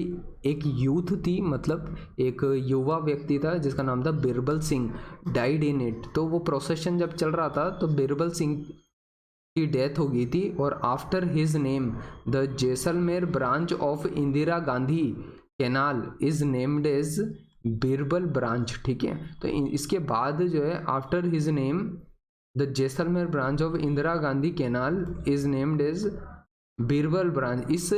एक यूथ थी, मतलब एक युवा व्यक्ति था जिसका नाम था Birbal Singh, died in it. तो वो प्रोसेशन जब चल रहा था तो बिरबल सिंह की डेथ हो गई थी, और after his name the Jaisalmer branch of Indira Gandhi canal is named as Birbal branch. ठीक है, तो इसके बाद जो है after his name the Jaisalmer branch of Indira Gandhi canal is named as Birbal branch. इस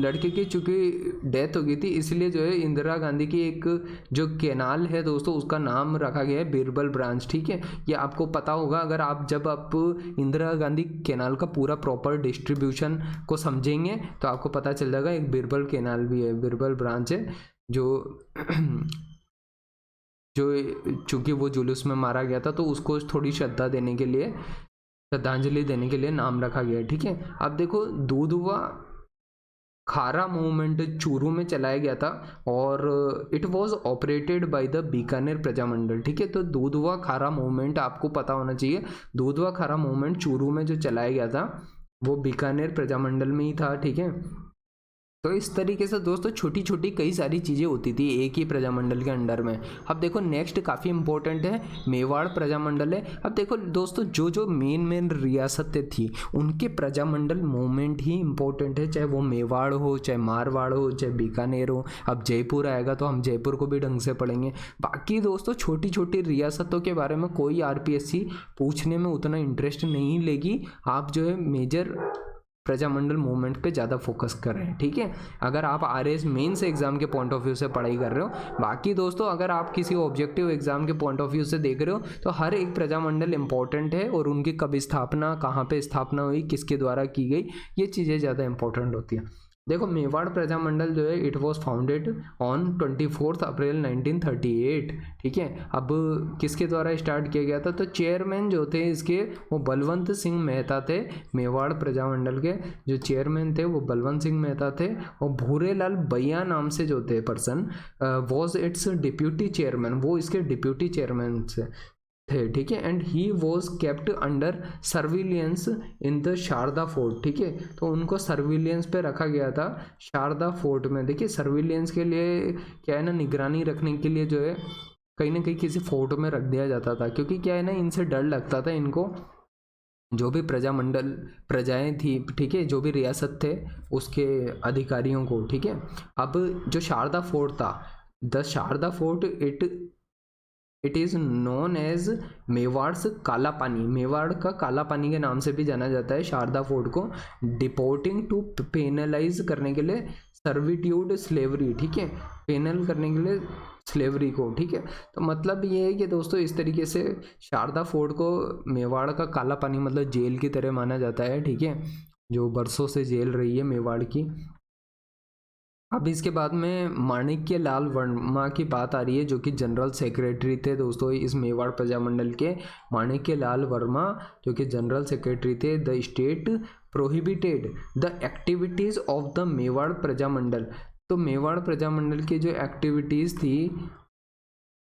लड़के की चूंकि डेथ हो गई थी, इसलिए जो है इंदिरा गांधी की एक जो कैनाल है दोस्तों उसका नाम रखा गया है बीरबल ब्रांच। ठीक है, ये आपको पता होगा अगर आप जब आप इंदिरा गांधी कैनाल का पूरा प्रॉपर डिस्ट्रीब्यूशन को समझेंगे तो आपको पता चल जाएगा एक बीरबल कैनाल भी है, बीरबल ब्रांच है, जो चूंकि वो जुलूस में मारा गया था तो उसको थोड़ी श्रद्धांजलि देने के लिए नाम रखा गया है। ठीक है, अब देखो दूधवा खारा मूवमेंट चूरू में चलाया गया था और it was operated by the Bikaner Prajamandal. ठीक है, तो दूधवा खारा मूवमेंट आपको पता होना चाहिए, दूधवा खारा मूवमेंट चूरू में जो चलाया गया था वो बीकानेर प्रजामंडल में ही था। ठीक है, तो इस तरीके से दोस्तों छोटी छोटी कई सारी चीज़ें होती थी एक ही प्रजामंडल के अंडर में। अब देखो नेक्स्ट काफ़ी इंपॉर्टेंट है, मेवाड़ प्रजामंडल है। अब देखो दोस्तों जो जो मेन रियासतें थी उनके प्रजामंडल मूवमेंट ही इंपॉर्टेंट है, चाहे वो मेवाड़ हो, चाहे मारवाड़ हो, चाहे बीकानेर हो। अब जयपुर आएगा तो हम जयपुर को भी ढंग से पढ़ेंगे। बाकी दोस्तों छोटी छोटी रियासतों के बारे में कोई आरपीएससी पूछने में उतना इंटरेस्ट नहीं लेगी, आप जो है मेजर प्रजामंडल मूवमेंट पे ज़्यादा फोकस कर रहे हैं। ठीक है, अगर आप आरएस मेंस एग्जाम के पॉइंट ऑफ व्यू से पढ़ाई कर रहे हो। बाकी दोस्तों अगर आप किसी ऑब्जेक्टिव एग्जाम के पॉइंट ऑफ व्यू से देख रहे हो तो हर एक प्रजामंडल इंपॉर्टेंट है और उनकी कब स्थापना, कहाँ पे स्थापना हुई, किसके द्वारा की गई, ये चीज़ें ज़्यादा इंपॉर्टेंट होती हैं। देखो मेवाड़ प्रजामंडल जो है इट वाज फाउंडेड ऑन 24 अप्रैल 1938। ठीक है, अब किसके द्वारा स्टार्ट किया गया था? तो चेयरमैन जो थे इसके वो बलवंत सिंह मेहता थे। मेवाड़ प्रजामंडल के जो चेयरमैन थे वो बलवंत सिंह मेहता थे, और भूरेलाल बैया नाम से जो थे person was its deputy chairman, वो इसके डिप्यूटी चेयरमैन थे। ठीक है, and he was kept under surveillance in the Sharda fort. ठीक है, तो उनको सर्विलियंस पे रखा गया था शारदा फोर्ट में। देखिए सर्विलियंस के लिए क्या है ना, निगरानी रखने के लिए जो है कहीं ना कहीं किसी फोर्ट में रख दिया जाता था, क्योंकि क्या है ना इनसे डर लगता था इनको, जो भी प्रजामंडल प्रजाएं थी, ठीक है, जो भी रियासत थे उसके अधिकारियों को। ठीक है, अब जो शारदा फोर्ट था, the Sharda fort it is known as Mewar's Kala Pani, Mewar का काला पानी के नाम से भी जाना जाता है शारदा फोर्ट को, डिपोर्टिंग टू पेनलाइज करने के लिए सर्विट्यूड स्लेवरी। ठीक है, पेनल करने के लिए स्लेवरी को, ठीक है। तो मतलब ये है कि दोस्तों इस तरीके से शारदा फोर्ट को मेवाड़ का काला पानी मतलब जेल की तरह माना जाता है, ठीक है, जो बरसों से जेल रही है मेवाड़ की। अब इसके बाद में माणिक्य लाल वर्मा की बात आ रही है, जो कि जनरल सेक्रेटरी थे दोस्तों इस मेवाड़ प्रजामंडल के। माणिक्य लाल वर्मा जो कि जनरल सेक्रेटरी थे। The state prohibited the activities of the Mewar Prajamandal. तो मेवाड़ प्रजामंडल की जो एक्टिविटीज थी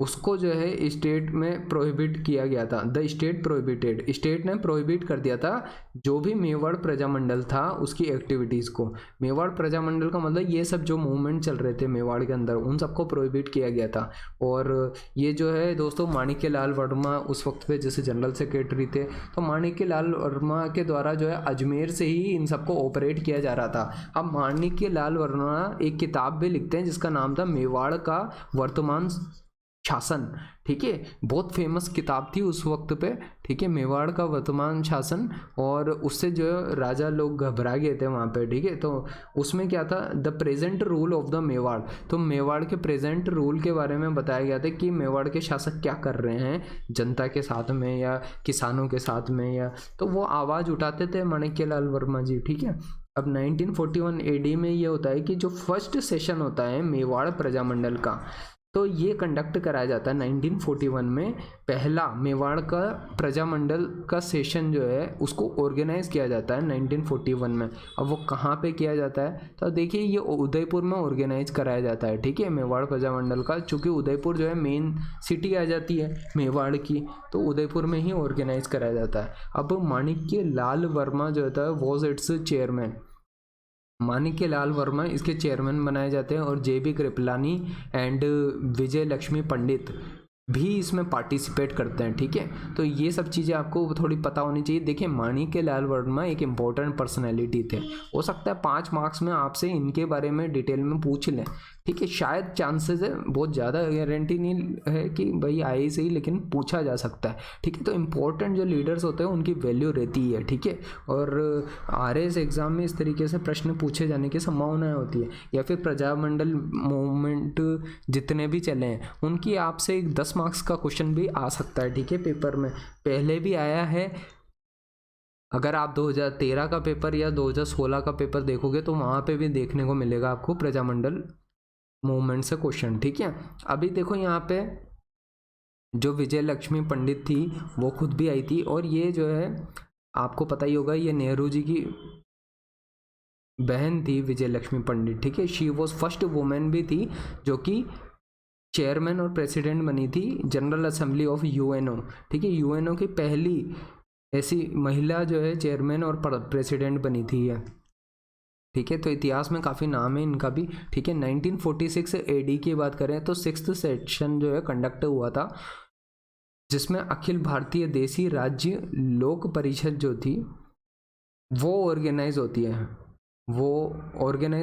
उसको जो है स्टेट में प्रोहिबिट किया गया था। द स्टेट प्रोहिबिटेड, स्टेट ने प्रोहिबिट कर दिया था जो भी मेवाड़ प्रजामंडल था उसकी एक्टिविटीज़ को। मेवाड़ प्रजामंडल का मतलब ये सब जो मूवमेंट चल रहे थे मेवाड़ के अंदर उन सबको प्रोहिबिट किया गया था। और ये जो है दोस्तों माणिक्य लाल वर्मा उस वक्त पे जैसे जनरल सेक्रेटरी थे, तो माणिक्य लाल वर्मा के द्वारा जो है अजमेर से ही इन सबको ऑपरेट किया जा रहा था। अब माणिक्य लाल वर्मा एक किताब भी लिखते हैं जिसका नाम था मेवाड़ का वर्तमान शासन, ठीक है, बहुत फेमस किताब थी उस वक्त पे, ठीक है, मेवाड़ का वर्तमान शासन। और उससे जो राजा लोग घबरा गए थे वहाँ पे, ठीक है। तो उसमें क्या था, the present rule of the Mewar. तो मेवाड़ के प्रेजेंट रूल के बारे में बताया गया था कि मेवाड़ के शासक क्या कर रहे हैं जनता के साथ में या किसानों के साथ में, या तो वो आवाज़ उठाते थे माणिक्य लाल वर्मा जी, ठीक है। अब 1941 AD में ये होता है कि जो फर्स्ट सेशन होता है मेवाड़ प्रजामंडल का, तो ये कंडक्ट कराया जाता है 1941 में। पहला मेवाड़ का प्रजामंडल का सेशन जो है उसको ऑर्गेनाइज किया जाता है 1941 में। अब वो कहाँ पे किया जाता है, तो देखिए ये उदयपुर में ऑर्गेनाइज कराया जाता है, ठीक है, मेवाड़ प्रजामंडल का। चूँकि उदयपुर जो है मेन सिटी आ जाती है मेवाड़ की, तो उदयपुर में ही ऑर्गेनाइज कराया जाता है। अब माणिक्य लाल वर्मा जो होता है वॉज इट्स चेयरमैन। माणिक्य लाल वर्मा इसके चेयरमैन बनाए जाते हैं और JB कृपलानी एंड विजय लक्ष्मी पंडित भी इसमें पार्टिसिपेट करते हैं, ठीक है। तो ये सब चीज़ें आपको थोड़ी पता होनी चाहिए। देखिए माणिक्य लाल वर्मा एक इम्पोर्टेंट पर्सनैलिटी थे, हो सकता है 5 मार्क्स में आपसे इनके बारे में डिटेल में पूछ लें, ठीक है। शायद चांसेस है, बहुत ज़्यादा गारंटी नहीं है कि भाई आए से ही, लेकिन पूछा जा सकता है, ठीक है। तो इम्पोर्टेंट जो लीडर्स होते हैं उनकी वैल्यू रहती है, ठीक है। और RS एग्ज़ाम में इस तरीके से प्रश्न पूछे जाने की संभावनाएं होती है। या फिर प्रजामंडल मूवमेंट जितने भी चले हैं उनकी आपसे 10 मार्क्स का क्वेश्चन भी आ सकता है, ठीक है, पेपर में। पहले भी आया है, अगर आप 2013 का पेपर या 2016 का पेपर देखोगे तो वहाँ पे भी देखने को मिलेगा आपको प्रजामंडल मूवमेंट से क्वेश्चन, ठीक है। अभी देखो यहाँ पे जो विजय लक्ष्मी पंडित थी वो खुद भी आई थी, और ये जो है आपको पता ही होगा ये नेहरू जी की बहन थी विजय लक्ष्मी पंडित, ठीक है। शी वॉज फर्स्ट वुमेन भी थी जो कि चेयरमैन और प्रेसिडेंट बनी थी जनरल असेंबली ऑफ UNO, ठीक है। UNO की पहली ऐसी महिला जो है चेयरमैन और प्रेसिडेंट बनी थी ये, ठीक है। तो इतिहास में काफ़ी नाम है इनका भी, ठीक है। 1946 AD की बात करें तो 6th सेशन जो है कंडक्ट हुआ था, जिसमें अखिल भारतीय देसी राज्य लोक परिषद जो थी वो ऑर्गेनाइज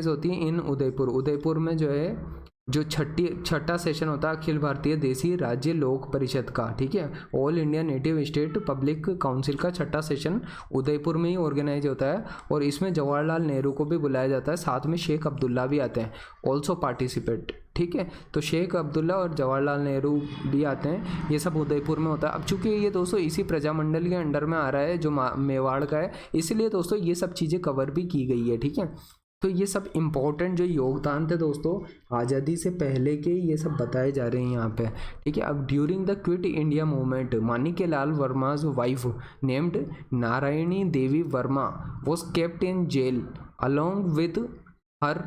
होती है इन उदयपुर में जो है जो छठा सेशन होता है अखिल भारतीय देसी राज्य लोक परिषद का, ठीक है, all India native state public council का छठा सेशन उदयपुर में ही ऑर्गेनाइज होता है। और इसमें जवाहरलाल नेहरू को भी बुलाया जाता है, साथ में शेख अब्दुल्ला भी आते हैं ऑल्सो पार्टिसिपेट, ठीक है। तो शेख अब्दुल्ला और जवाहरलाल नेहरू भी आते हैं, ये सब उदयपुर में होता है। अब चूंकि ये दोस्तों इसी प्रजामंडल के अंडर में आ रहा है जो मेवाड़ का है, इसलिए दोस्तों ये सब चीज़ें कवर भी की गई है, ठीक है। तो ये सब इम्पोर्टेंट जो योगदान थे दोस्तों आज़ादी से पहले के, ये सब बताए जा रहे हैं यहाँ पे, ठीक है। अब during the quit India movement Manikya Lal Varma's wife named Narayani Devi Varma was kept in jail along with her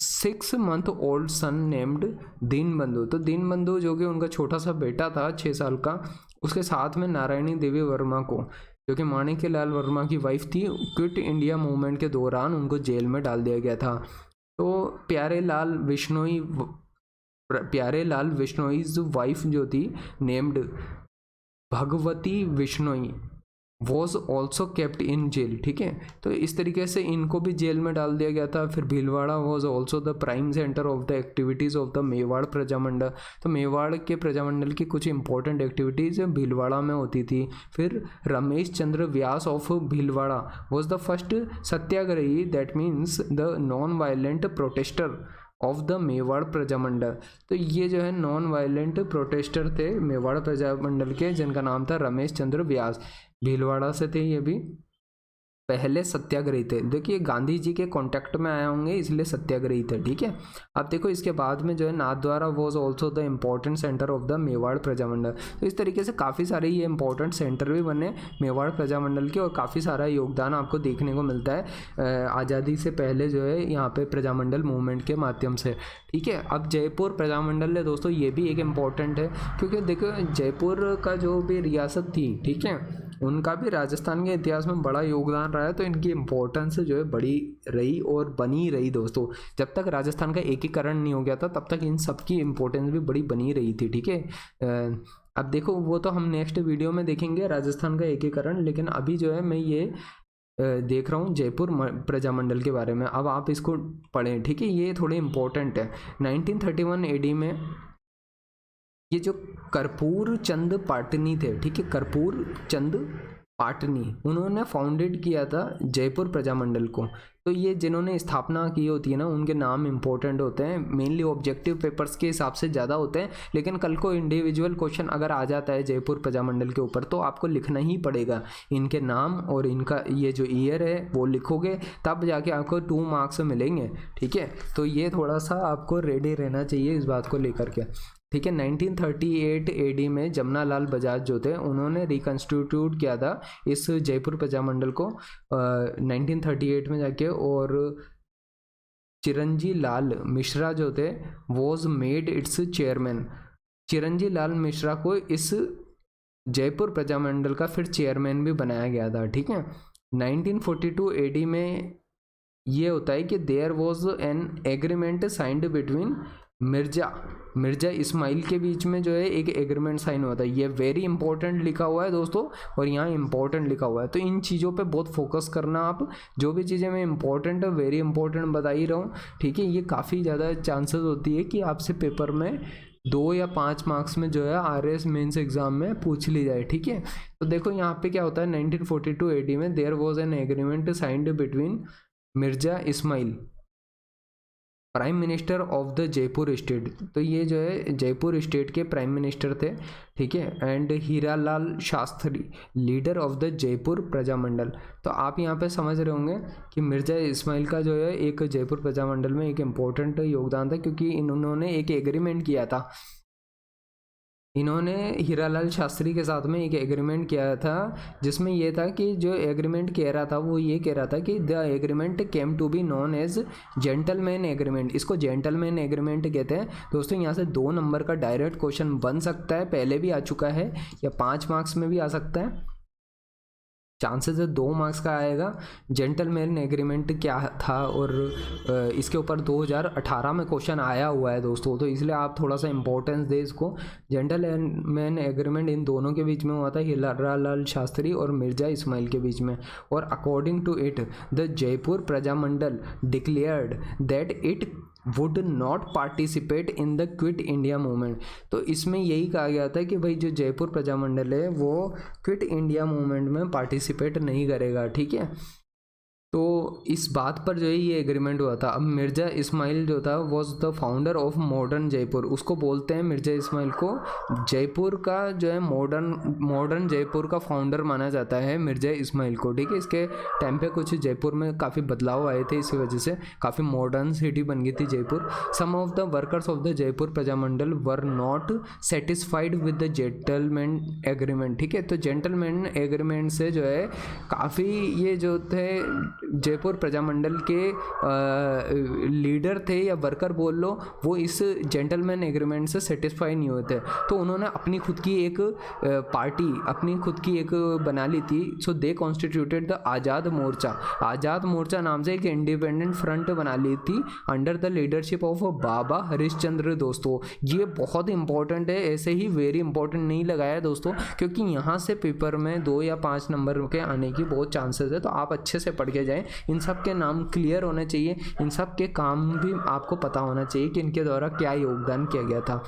6 month old son named Deenbandhu. तो दीनबंधु जो कि उनका छोटा सा बेटा था 6 साल का, उसके साथ में नारायणी देवी वर्मा को, जो कि माणिक्य लाल वर्मा की वाइफ थी, क्विट इंडिया मूवमेंट के दौरान उनको जेल में डाल दिया गया था। तो प्यारे लाल विश्नोई's वाइफ जो थी named Bhagwati Vishnoi was also kept in jail, ठीक है। तो इस तरीके से इनको भी जेल में डाल दिया गया था। फिर Bhilwara was also the prime centre of the activities of the Mewar Prajamandal. तो मेवाड़ के प्रजामंडल की कुछ इंपॉर्टेंट एक्टिविटीज़ भीलवाड़ा में होती थी। फिर Ramesh Chandra Vyas of Bhilwara was the first satyagrahi, that means the non violent protester of the Mewar Prajamandal. तो ये जो है नॉन वायलेंट प्रोटेस्टर थे मेवाड़ प्रजामंडल के, जिनका नाम था रमेश चंद्र व्यास। भीलवाड़ा से थे ये भी, पहले सत्याग्रही थे। देखिए गांधी जी के कांटेक्ट में आए होंगे इसलिए सत्याग्रही थे, ठीक है। अब देखो इसके बाद में जो है Nathdwara was also the important centre of the Mewar Prajamandal. तो इस तरीके से काफ़ी सारे ये इंपॉर्टेंट सेंटर भी बने मेवाड़ प्रजामंडल के, और काफ़ी सारा योगदान आपको देखने को मिलता है आज़ादी से पहले जो है यहाँ पे प्रजामंडल मूवमेंट के माध्यम से, ठीक है। अब जयपुर प्रजामंडल है दोस्तों, ये भी एक इम्पॉर्टेंट है, क्योंकि देखो जयपुर का जो भी रियासत थी, ठीक है, उनका भी राजस्थान के इतिहास में बड़ा योगदान रहा है। तो इनकी इम्पोर्टेंस जो है बड़ी रही और बनी रही दोस्तों। जब तक राजस्थान का एकीकरण नहीं हो गया था तब तक इन सब की इम्पोर्टेंस भी बड़ी बनी रही थी, ठीक है। अब देखो वो तो हम नेक्स्ट वीडियो में देखेंगे राजस्थान का एकीकरण, लेकिन अभी जो है मैं ये देख रहा हूँ जयपुर प्रजामंडल के बारे में। अब आप इसको पढ़ें, ठीक है, ये थोड़े इम्पोर्टेंट है। 1931 AD में ये जो कर्पूर चंद पाटनी थे, ठीक है, कर्पूर चंद पाटनी, उन्होंने फाउंडेड किया था जयपुर प्रजामंडल को। तो ये जिन्होंने स्थापना की होती है ना, उनके नाम इंपॉर्टेंट होते हैं, मेनली ऑब्जेक्टिव पेपर्स के हिसाब से ज़्यादा होते हैं, लेकिन कल को इंडिविजुअल क्वेश्चन अगर आ जाता है जयपुर प्रजामंडल के ऊपर तो आपको लिखना ही पड़ेगा इनके नाम, और इनका ये जो ईयर है वो लिखोगे तब जाके आपको 2 मार्क्स मिलेंगे, ठीक है। तो ये थोड़ा सा आपको रेडी रहना चाहिए इस बात को लेकर के, ठीक है। 1938 AD में जमनालाल बजाज जो थे उन्होंने रिकन्स्टिट्यूट किया था इस जयपुर प्रजामंडल को 1938 में जाके, और चिरंजी लाल मिश्रा जो थे was made its chairman. Chiranji Lal Mishra को इस जयपुर प्रजामंडल का फिर चेयरमैन भी बनाया गया था, ठीक है। 1942 AD में ये होता है कि there was an agreement signed between Mirza Ismail के बीच में जो है एक एग्रीमेंट साइन हुआ था। ये वेरी इंपॉर्टेंट लिखा हुआ है दोस्तों, और यहाँ इंपॉर्टेंट लिखा हुआ है, तो इन चीज़ों पे बहुत फोकस करना। आप जो भी चीज़ें मैं इंपॉर्टेंट है वेरी इंपॉर्टेंट बता ही रहा हूँ, ठीक है। ये काफ़ी ज़्यादा चांसेस होती है कि आपसे पेपर में 2 या 5 मार्क्स में जो है RS मेंस एग्जाम में पूछ ली जाए, ठीक है। तो देखो यहाँ पे क्या होता है, 1942 AD में there was an agreement signed between Mirza Ismail prime minister of the Jaipur state. तो ये जो है जयपुर स्टेट के प्राइम मिनिस्टर थे, ठीक है, and Hiralal Shastri leader of the Jaipur Prajamandal. तो आप यहाँ पे समझ रहे होंगे कि मिर्जा इस्माइल का जो है एक जयपुर प्रजामंडल में एक इम्पोर्टेंट योगदान था, क्योंकि इन्होंने एक एग्रीमेंट किया था। इन्होंने हीरालाल शास्त्री के साथ में एक एग्रीमेंट किया था, जिसमें ये था कि जो एग्रीमेंट कह रहा था वो ये कह रहा था कि the agreement came to be known as gentleman agreement. इसको जेंटलमैन एग्रीमेंट कहते हैं दोस्तों। यहाँ से 2 नंबर का डायरेक्ट क्वेश्चन बन सकता है, पहले भी आ चुका है, या 5 मार्क्स में भी आ सकता है, चांसेस है 2 मार्क्स का आएगा। जेंटलमैन एग्रीमेंट क्या था, और इसके ऊपर 2018 में क्वेश्चन आया हुआ है दोस्तों, तो इसलिए आप थोड़ा सा इंपॉर्टेंस दें इसको। जेंटलमैन एग्रीमेंट इन दोनों के बीच में हुआ था, हीरालाल शास्त्री और मिर्जा इस्माइल के बीच में। और according to it the Jaipur Prajamandal declared that it would not participate in the quit India movement. तो इसमें यही कहा गया था कि भाई जो जयपुर प्रजामंडल है वो क्विट इंडिया मूवमेंट में पार्टिसिपेट नहीं करेगा, ठीक है। तो इस बात पर जो है ये एग्रीमेंट हुआ था। अब मिर्जा इस्माइल जो था was the founder of modern Jaipur. उसको बोलते हैं मिर्जा इस्माइल को जयपुर का जो है मॉडर्न जयपुर का फाउंडर माना जाता है मिर्जा इस्माइल को, ठीक है। इसके टाइम पे कुछ जयपुर में काफ़ी बदलाव आए थे, इसी वजह से काफ़ी मॉडर्न सिटी बन गई थी Jaipur. Some of the workers of the Jaipur Prajamandal were not satisfied with the gentleman agreement, ठीक है। तो जेंटलमैन एग्रीमेंट से जो है काफ़ी ये जो थे जयपुर प्रजामंडल के लीडर थे या वर्कर बोल लो, वो इस जेंटलमैन एग्रीमेंट से सेटिस्फाई नहीं होते। तो उन्होंने अपनी खुद की एक पार्टी, अपनी खुद की एक बना ली थी। सो दे कॉन्स्टिट्यूटेड द आज़ाद मोर्चा। आज़ाद मोर्चा नाम से एक इंडिपेंडेंट फ्रंट बना ली थी अंडर द लीडरशिप ऑफ बाबा हरिश्चंद्र। दोस्तों ये बहुत इंपॉर्टेंट है, ऐसे ही वेरी इंपॉर्टेंट नहीं लगाया दोस्तों, क्योंकि यहाँ से पेपर में 2 या 5 नंबर के आने की बहुत चांसेस है। तो आप अच्छे से पढ़ के जाएं, इन सब के नाम क्लियर होने चाहिए, इन सब के काम भी आपको पता होना चाहिए कि इनके द्वारा क्या योगदान किया गया था।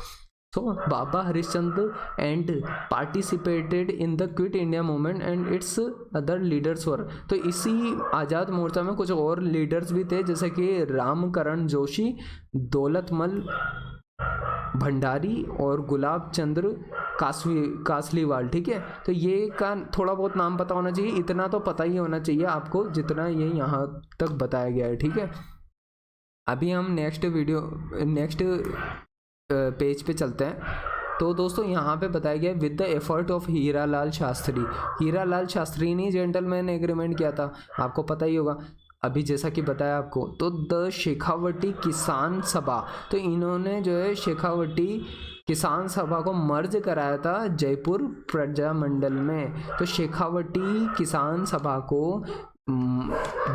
So Baba Harishchandra and participated in the quit India movement and its other leaders were. तो इसी आज़ाद मोर्चा में कुछ और लीडर्स भी थे, जैसे कि रामकरण जोशी, दौलतमल भंडारी और गुलाब चंद्र कासलीवाल। ठीक है, तो ये का थोड़ा बहुत नाम पता होना चाहिए, इतना तो पता ही होना चाहिए आपको जितना ये यहाँ तक बताया गया है। ठीक है, अभी हम नेक्स्ट पेज पे चलते हैं। तो दोस्तों यहाँ पे बताया गया with the effort of Hiralal Shastri. Hiralal Shastri ने जेंटलमैन एग्रीमेंट किया था, आपको पता ही होगा अभी जैसा कि बताया आपको। तो द शेखावटी किसान सभा, तो इन्होंने जो है शेखावटी किसान सभा को मर्ज कराया था जयपुर प्रजामंडल में। तो शेखावटी किसान सभा को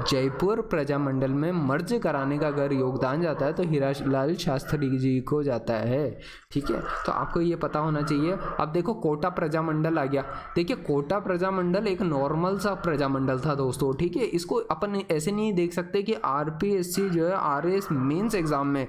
जयपुर प्रजामंडल में मर्ज कराने का अगर योगदान जाता है तो हीरालाल शास्त्री जी को जाता है। ठीक है, तो आपको ये पता होना चाहिए। अब देखो कोटा प्रजामंडल आ गया। देखिए कोटा प्रजामंडल एक नॉर्मल सा प्रजामंडल था दोस्तों। ठीक है, इसको अपन ऐसे नहीं देख सकते कि आरपीएससी जो है आरएस मेंस एग्जाम में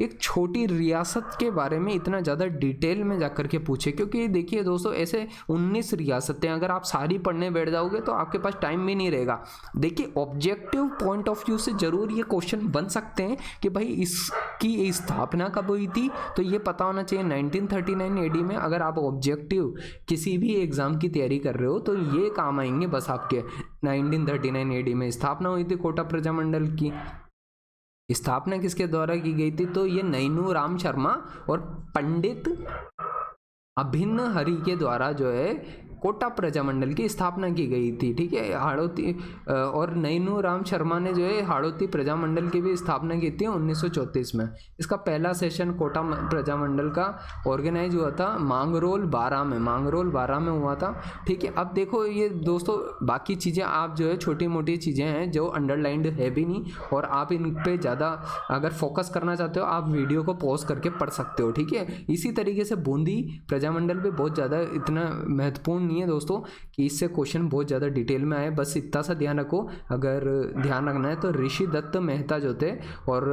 एक छोटी रियासत के बारे में इतना ज़्यादा डिटेल में जाकर के पूछे, क्योंकि देखिए दोस्तों ऐसे 19 रियासतें अगर आप सारी पढ़ने बैठ जाओगे तो आपके पास टाइम भी नहीं रहेगा। देखिए ऑब्जेक्टिव पॉइंट ऑफ व्यू से जरूर ये क्वेश्चन बन सकते हैं कि भाई इसकी स्थापना कब हुई थी, तो ये पता होना चाहिए 1939 एडी में। अगर आप ऑब्जेक्टिव किसी भी एग्जाम की तैयारी कर रहे हो तो ये काम आएंगे बस आपके। 1939 एडी में स्थापना हुई थी कोटा प्रजामंडल की। स्थापना किसके द्वारा की गई थी, तो ये नैनू राम शर्मा और पंडित अभिन्न हरि के द्वारा जो है कोटा प्रजामंडल की स्थापना की गई थी। ठीक है, हाड़ौती और नैनू राम शर्मा ने जो है हाड़ौती प्रजामंडल की भी स्थापना की थी 1934 में। इसका पहला सेशन कोटा प्रजामंडल का ऑर्गेनाइज हुआ था मांगरोल 12 में हुआ था। ठीक है, अब देखो ये दोस्तों बाकी चीज़ें आप जो है छोटी मोटी चीज़ें हैं जो अंडरलाइंड है भी नहीं, और आप इन पे ज़्यादा अगर फोकस करना चाहते हो आप वीडियो को पॉज करके पढ़ सकते हो। ठीक है, इसी तरीके से बूंदी प्रजामंडल भी बहुत ज़्यादा इतना महत्वपूर्ण नहीं है दोस्तों कि इससे क्वेश्चन बहुत ज़्यादा डिटेल में आए। बस इतना सा ध्यान रखो, अगर ध्यान रखना है तो ऋषि दत्त मेहता जो थे और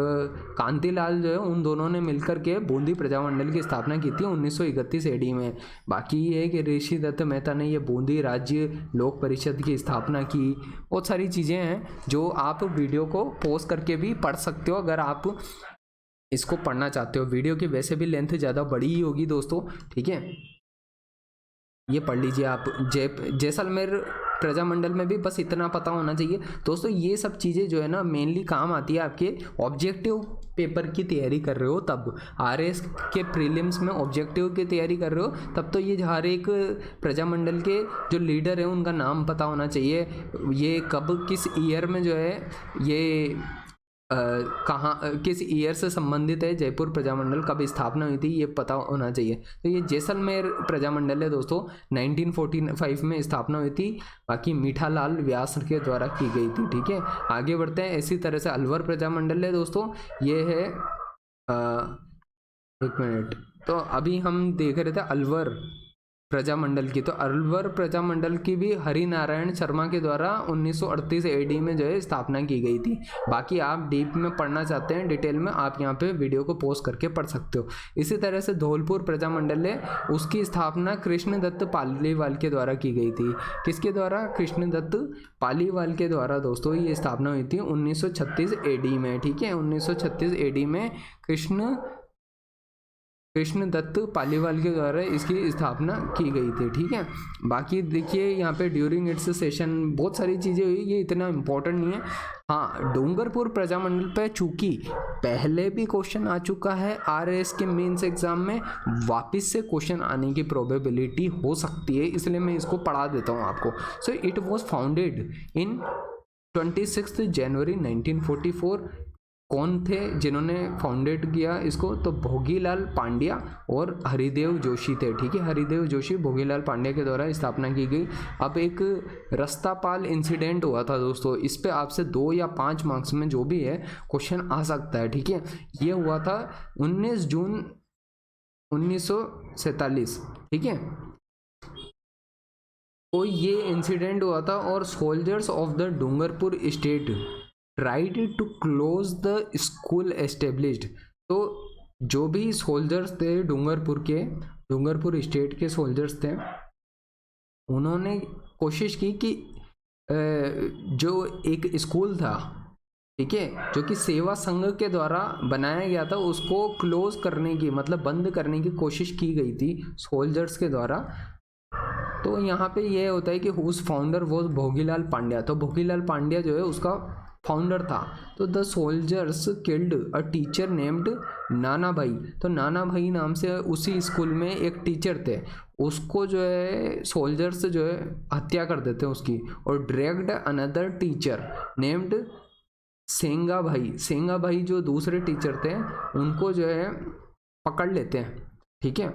कांतिलाल जो है उन दोनों ने मिलकर के बूंदी प्रजामंडल की स्थापना की थी 1931 एडी में। बाकी ये है कि ऋषि दत्त मेहता ने ये बूंदी राज्य लोक परिषद की स्थापना की। बहुत सारी चीज़ें हैं जो आप वीडियो को पॉज करके भी पढ़ सकते हो अगर आप इसको पढ़ना चाहते हो। वीडियो की वैसे भी लेंथ ज़्यादा बड़ी ही होगी दोस्तों। ठीक है, ये पढ़ लीजिए आप। जैसलमेर प्रजामंडल में भी बस इतना पता होना चाहिए दोस्तों। ये सब चीज़ें जो है ना मेनली काम आती है आपके ऑब्जेक्टिव पेपर की तैयारी कर रहे हो तब। आरएस के प्रीलिम्स में ऑब्जेक्टिव की तैयारी कर रहे हो तब तो ये हर एक प्रजामंडल के जो लीडर है उनका नाम पता होना चाहिए। ये कब किस ईयर में जो है ये कहाँ किस ईयर से संबंधित है, जयपुर प्रजामंडल कब स्थापना हुई थी ये पता होना चाहिए। तो ये जैसलमेर प्रजामंडल है दोस्तों 1945 में स्थापना हुई थी। बाकी मीठालाल व्यास के द्वारा की गई थी। ठीक है, आगे बढ़ते हैं। इसी तरह से अलवर प्रजामंडल है दोस्तों, ये है एक मिनट। तो अभी हम देख रहे थे अलवर प्रजामंडल की, तो अलवर प्रजामंडल की भी हरिनारायण शर्मा के द्वारा 1938 एडी में जो है स्थापना की गई थी। बाकी आप डीप में पढ़ना चाहते हैं डिटेल में आप यहाँ पे वीडियो को पॉज करके पढ़ सकते हो। इसी तरह से धौलपुर प्रजामंडल है, उसकी स्थापना कृष्णदत्त पालीवाल के द्वारा की गई थी। किसके द्वारा, कृष्णदत्त पालीवाल के द्वारा दोस्तों ये स्थापना हुई थी 1936 एडी में। ठीक है, 1936 एडी में कृष्णदत्त पालीवाल के द्वारा इसकी स्थापना की गई थी। ठीक है, बाकी देखिए यहाँ पे ड्यूरिंग इट्स सेशन बहुत सारी चीज़ें हुई, ये इतना इम्पोर्टेंट नहीं है। हाँ, डूंगरपुर प्रजामंडल पे चूंकि पहले भी क्वेश्चन आ चुका है आरएस के मेंस एग्जाम में, वापस से क्वेश्चन आने की प्रोबेबिलिटी हो सकती है, इसलिए मैं इसको पढ़ा देता हूँ आपको। So it was founded in 26 जनवरी 1944। कौन थे जिन्होंने फाउंडेड किया इसको, तो भोगीलाल पांड्या और हरिदेव जोशी थे। ठीक है, हरिदेव जोशी भोगीलाल पांड्या के द्वारा स्थापना की गई। अब एक रस्तापाल इंसिडेंट हुआ था दोस्तों, इस पे आपसे 2 या 5 मार्क्स में जो भी है क्वेश्चन आ सकता है। ठीक है, ये हुआ था 19 जून 1947। ठीक है, तो ये इंसिडेंट हुआ था और soldiers of the Dungarpur state tried to close the school established। तो जो भी सोल्जर्स थे डूंगरपुर स्टेट के सोल्जर्स थे, उन्होंने कोशिश की कि जो एक स्कूल था, ठीक है, जो कि सेवा संघ के द्वारा बनाया गया था, उसको क्लोज करने की, मतलब बंद करने की कोशिश की गई थी सोल्जर्स के द्वारा। तो यहाँ पे ये होता है कि हुज फाउंडर वो भोगीलाल पांड्या, तो भोगीलाल पांड्या जो है उसका फाउंडर था। तो the soldiers killed a teacher named नाना भाई, तो नाना भाई नाम से उसी स्कूल में एक टीचर थे, उसको जो है सोल्जर्स जो है हत्या कर देते हैं उसकी, और ड्रैग्ड अनदर टीचर नेम्ड सेंगा भाई जो दूसरे टीचर थे उनको जो है पकड़ लेते हैं, ठीक है,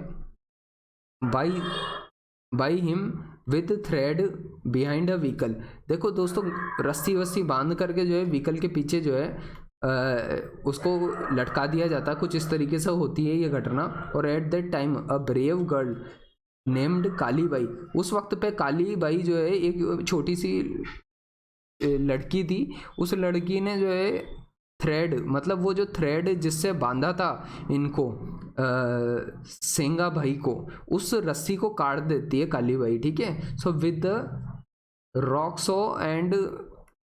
by him with thread behind a vehicle. देखो दोस्तों, रस्सी वस्सी बांध करके जो है व्हीकल के पीछे जो है उसको लटका दिया जाता, कुछ इस तरीके से होती है ये घटना। और at that time a brave girl named Kali Bai, उस वक्त पे काली बाई जो है एक छोटी सी लड़की थी, उस लड़की ने जो है थ्रेड, मतलब वो जो थ्रेड जिससे बांधा था इनको सेंगा भाई को, उस रस्सी को काट देती है काली बाई, ठीक है। So with the rocks and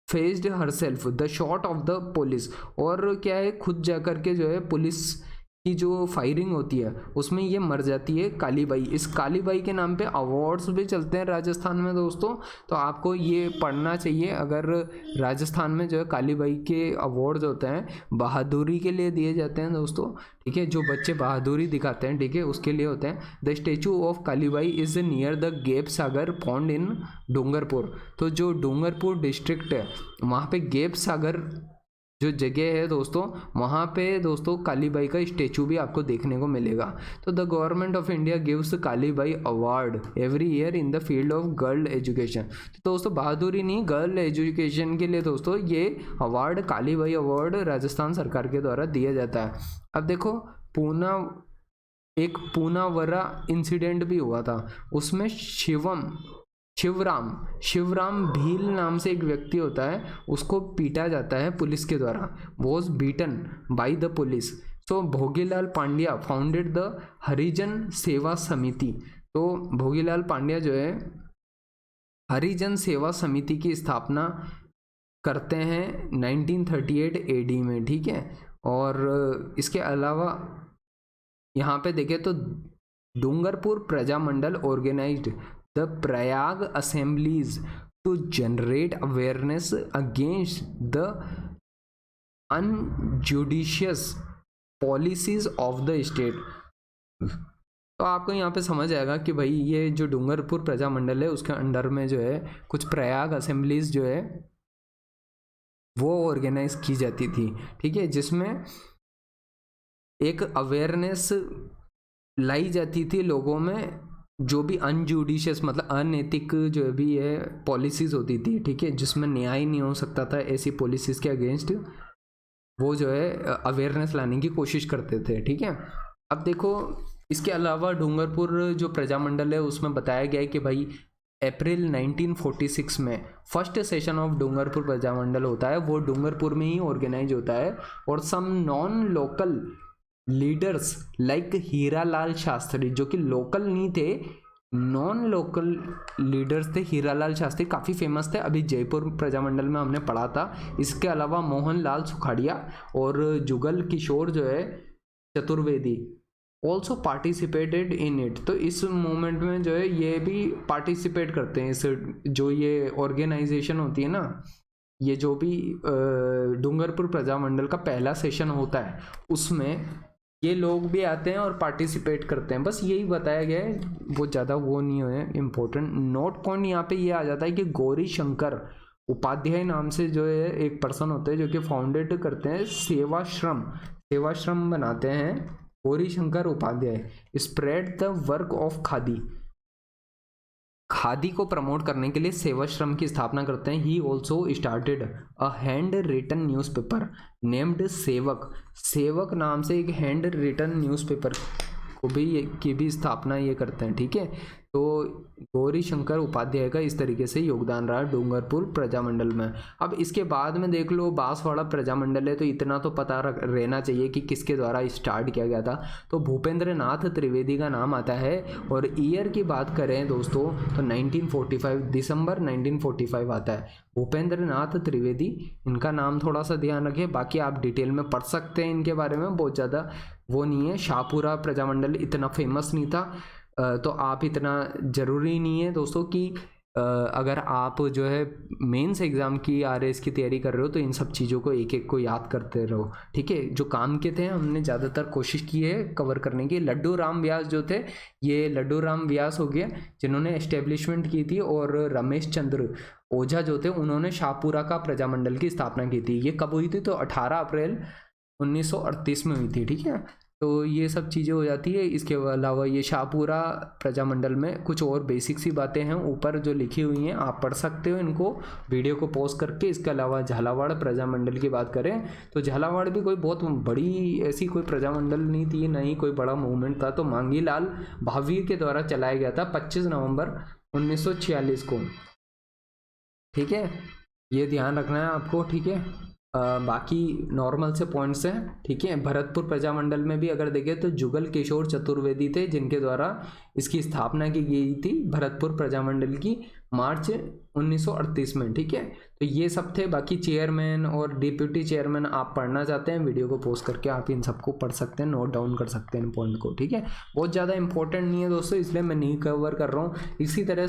faced herself the shot of the police, और क्या है, खुद जा करके जो है पुलिस की जो फायरिंग होती है उसमें ये मर जाती है काली बाई। इस काली बाई के नाम पे अवार्ड्स भी चलते हैं राजस्थान में दोस्तों, तो आपको ये पढ़ना चाहिए। अगर राजस्थान में जो है काली बाई के अवार्ड्स होते हैं, बहादुरी के लिए दिए जाते हैं दोस्तों, ठीक है, जो बच्चे बहादुरी दिखाते हैं, ठीक है, उसके लिए होते हैं। The statue of Kali Bai is near the Gaib Sagar pond in Dungarpur, तो जो डूंगरपुर डिस्ट्रिक्ट है वहाँ पे गेप सागर जो जगह है दोस्तों, वहाँ पे दोस्तों काली बाई का स्टेचू भी आपको देखने को मिलेगा। तो the government of India gives Kali Bai award every year in the field of girl education. तो दोस्तों बहादुरी नहीं, गर्ल एजुकेशन के लिए दोस्तों ये अवार्ड, काली बाई अवार्ड राजस्थान सरकार के द्वारा दिया जाता है। अब देखो पूनावरा इंसिडेंट भी हुआ था, उसमें शिवराम भील नाम से एक व्यक्ति होता है, उसको पीटा जाता है पुलिस के द्वारा, was beaten by the police. So Bhogilal Pandya founded the Harijan Seva Samiti, तो भोगीलाल पांड्या जो है हरिजन सेवा समिति की स्थापना करते हैं 1938 एडी में, ठीक है। और इसके अलावा यहाँ पे देखें तो Dungarpur Prajamandal organised the Prayag assemblies to generate awareness against the unjudicious policies of the state। तो आपको यहाँ पे समझ आएगा कि भाई ये जो डूंगरपुर प्रजामंडल है उसके अंडर में जो है कुछ प्रयाग असेंबलीज जो है वो ऑर्गेनाइज की जाती थी, ठीक है, जिसमें एक अवेयरनेस लाई जाती थी लोगों में, जो भी अनजुडिशियस मतलब अनैतिक जो भी है पॉलिसीज होती थी, ठीक है, जिसमें न्याय नहीं हो सकता था, ऐसी पॉलिसीज के अगेंस्ट वो जो है अवेयरनेस लाने की कोशिश करते थे, ठीक है। अब देखो इसके अलावा डूंगरपुर जो प्रजामंडल है उसमें बताया गया है कि भाई अप्रैल 1946 में first session of Dungarpur Prajamandal होता है, वो डूंगरपुर में ही ऑर्गेनाइज होता है। और some non local leaders like Hiralal Shastri, जो कि लोकल नहीं थे, नॉन लोकल लीडर्स थे, हीरालाल शास्त्री काफ़ी फेमस थे, अभी जयपुर प्रजामंडल में हमने पढ़ा था। इसके अलावा मोहनलाल सुखाड़िया और जुगल किशोर जो है Chaturvedi also participated in it, तो इस मूवमेंट में जो है ये भी पार्टिसिपेट करते हैं। इस जो ये ऑर्गेनाइजेशन होती है ना, ये जो भी डूंगरपुर प्रजामंडल का पहला सेशन होता है उसमें ये लोग भी आते हैं और पार्टिसिपेट करते हैं। बस यही बताया गया है, वो ज़्यादा वो नहीं है इम्पोर्टेंट। नोट पॉइंट यहाँ पे ये आ जाता है कि गौरी शंकर उपाध्याय नाम से जो है एक पर्सन होते हैं जो कि फाउंडेड करते हैं सेवाश्रम बनाते हैं Gauri Shankar Upadhyay. Spread the work of khadi को प्रमोट करने के लिए सेवाश्रम की स्थापना करते हैं। He also started a hand written newspaper named Sevak नाम से एक हैंड रिटन न्यूज़पेपर को भी की भी स्थापना ये करते हैं। ठीक है, तो गौरी शंकर उपाध्याय का इस तरीके से योगदान रहा डूंगरपुर प्रजामंडल में। अब इसके बाद में देख लो बांसवाड़ा प्रजामंडल है, तो इतना तो पता रहना चाहिए कि किसके द्वारा स्टार्ट किया गया था। तो भूपेंद्र नाथ त्रिवेदी का नाम आता है। और ईयर की बात करें दोस्तों तो 1945 दिसंबर 1945 आता है। भूपेंद्र नाथ त्रिवेदी, इनका नाम थोड़ा सा ध्यान रखें, बाकी आप डिटेल में पढ़ सकते हैं इनके बारे में, बहुत ज़्यादा वो नहीं है। शाहपुरा प्रजामंडल इतना फेमस नहीं था, तो आप इतना ज़रूरी नहीं है दोस्तों कि अगर आप जो है मेंस एग्ज़ाम की आरएस की तैयारी कर रहे हो तो इन सब चीज़ों को एक एक को याद करते रहो। ठीक है, जो काम के थे हमने ज़्यादातर कोशिश की है कवर करने की। लड्डू राम व्यास जो थे, ये लड्डू राम व्यास हो गया जिन्होंने एस्टेब्लिशमेंट की थी, और रमेश चंद्र ओझा जो थे उन्होंने शाहपुरा का प्रजामंडल की स्थापना की थी। ये कब हुई थी? तो 18 अप्रैल 1938 में हुई थी। ठीक है, तो ये सब चीज़ें हो जाती है। इसके अलावा ये शाहपुरा प्रजामंडल में कुछ और बेसिक सी बातें हैं ऊपर जो लिखी हुई हैं, आप पढ़ सकते हो इनको वीडियो को पॉज करके। इसके अलावा झालावाड़ प्रजामंडल की बात करें तो झालावाड़ भी कोई बहुत बड़ी ऐसी कोई प्रजामंडल नहीं थी, ना ही कोई बड़ा मूवमेंट था। तो मांगीलाल भावीर के द्वारा चलाया गया था 25 नवंबर 1946 को। ठीक है, ये ध्यान रखना है आपको। ठीक है, बाकी नॉर्मल से पॉइंट्स हैं। ठीक है, भरतपुर प्रजामंडल में भी अगर देखें तो जुगल किशोर चतुर्वेदी थे जिनके द्वारा इसकी स्थापना की गई थी भरतपुर प्रजामंडल की मार्च 1938 में। ठीक है, तो ये सब थे। बाकी चेयरमैन और डिप्यूटी चेयरमैन आप पढ़ना चाहते हैं वीडियो को पोस्ट करके आप इन सबको पढ़ सकते हैं, नोट डाउन कर सकते हैं इन पॉइंट को। ठीक है, बहुत ज़्यादा इंपॉर्टेंट नहीं है दोस्तों, इसलिए मैं नहीं कवर कर रहा हूँ। इसी तरह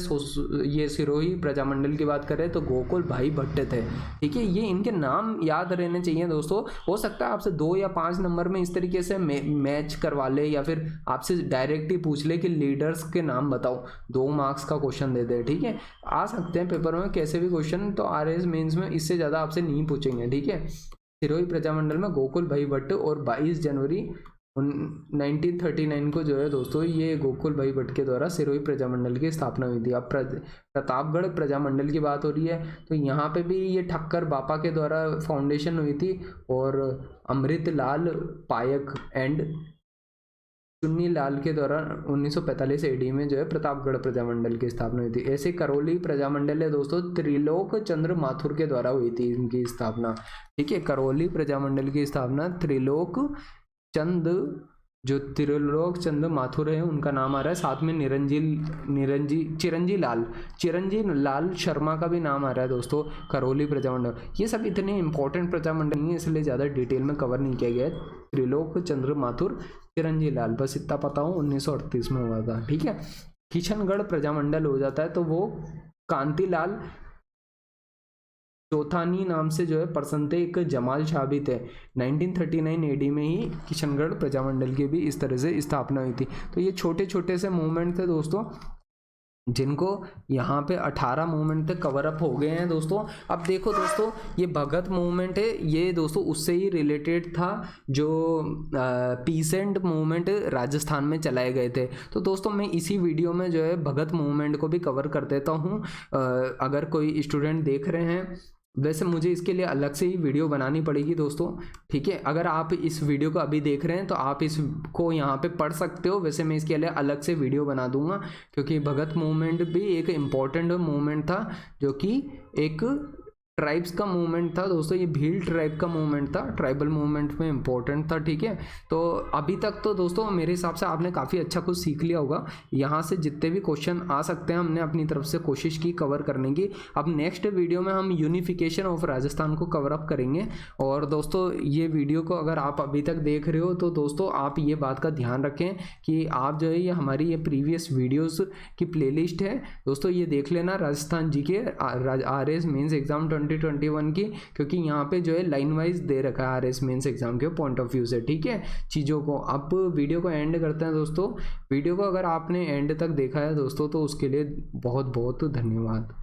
ये सिरोही प्रजामंडल की बात करें तो गोकुल भाई भट्ट थे। ठीक है, ये इनके नाम याद रहने चाहिए दोस्तों। हो सकता है आपसे 2 या 5 नंबर में इस तरीके से मैच करवा ले, या फिर आपसे डायरेक्ट ही पूछ ले कि लीडर्स के नाम बताओ, 2 मार्क्स का क्वेश्चन दे दे। ठीक है, आ सकते हैं पेपर में कैसे भी क्वेश्चन, तो आरएस मेंस में इससे ज़्यादा आपसे नहीं पूछेंगे। ठीक है, सिरोही प्रजामंडल में गोकुल भाई भट्ट, और 22 जनवरी 1939 को जो है दोस्तों ये गोकुल भाई भट्ट के द्वारा सिरोही प्रजामंडल की स्थापना हुई थी। अब प्रतापगढ़ प्रजामंडल की बात हो रही है तो यहाँ पे भी ये ठक्कर बापा के द्वारा फाउंडेशन हुई थी, और अमृतलाल पायक एंड चुन्नी लाल के द्वारा 1945 एडी में जो है प्रतापगढ़ प्रजामंडल की स्थापना हुई थी। ऐसे करौली प्रजामंडल है दोस्तों त्रिलोक चंद्र माथुर के द्वारा हुई थी इनकी स्थापना। ठीक है, करौली प्रजामंडल की स्थापना त्रिलोक चंद माथुर है उनका नाम आ रहा है, साथ में चिरंजी लाल शर्मा का भी नाम आ रहा है दोस्तों। करौली प्रजामंडल, ये सब इतने इंपॉर्टेंट प्रजामंडल नहीं है इसलिए ज़्यादा डिटेल में कवर नहीं किया गया है। त्रिलोक चंद्र माथुर, चिरंजी लाल, बस इतना पता हो 1938 में हुआ था। ठीक है, किशनगढ़ प्रजामंडल हो जाता है तो वो कांतिलाल चौथानी नाम से जो है पर्सन थे, एक जमाल शाह भी थे। 1939 एडी में ही किशनगढ़ प्रजामंडल की भी इस तरह से स्थापना हुई थी। तो ये छोटे छोटे से मूवमेंट थे दोस्तों, जिनको यहाँ पे 18 मूवमेंट तक कवर अप हो गए हैं दोस्तों। अब देखो दोस्तों, ये भगत मूवमेंट है, ये दोस्तों उससे ही रिलेटेड था जो पीसेंट मूवमेंट राजस्थान में चलाए गए थे। तो दोस्तों मैं इसी वीडियो में जो है भगत मूवमेंट को भी कवर कर देता हूँ। अगर कोई स्टूडेंट देख रहे हैं, वैसे मुझे इसके लिए अलग से ही वीडियो बनानी पड़ेगी दोस्तों। ठीक है, अगर आप इस वीडियो को अभी देख रहे हैं तो आप इसको यहाँ पे पढ़ सकते हो, वैसे मैं इसके लिए अलग से वीडियो बना दूंगा, क्योंकि भगत मूवमेंट भी एक इम्पॉर्टेंट मूवमेंट था जो कि एक ट्राइब्स का मूवमेंट था दोस्तों। ये भील ट्राइब का मूवमेंट था, ट्राइबल मूवमेंट में इंपॉर्टेंट था। ठीक है, तो अभी तक तो दोस्तों मेरे हिसाब से आपने काफ़ी अच्छा कुछ सीख लिया होगा। यहाँ से जितने भी क्वेश्चन आ सकते हैं हमने अपनी तरफ से कोशिश की कवर करने की। अब नेक्स्ट वीडियो में हम यूनिफिकेशन ऑफ राजस्थान को कवर अप करेंगे। और दोस्तों ये वीडियो को अगर आप अभी तक देख रहे हो तो दोस्तों आप ये बात का ध्यान रखें कि आप जो है ये हमारी ये प्रीवियस वीडियोज़ की प्लेलिस्ट है दोस्तों, ये देख लेना राजस्थान जी के आरएस मेंस एग्जाम 2021 की, क्योंकि यहाँ पे जो है लाइन वाइज दे रखा है आरएस मेंस एग्जाम के पॉइंट ऑफ व्यू से। ठीक है, चीज़ों को अब वीडियो को एंड करते हैं दोस्तों। वीडियो को अगर आपने एंड तक देखा है दोस्तों तो उसके लिए बहुत बहुत धन्यवाद।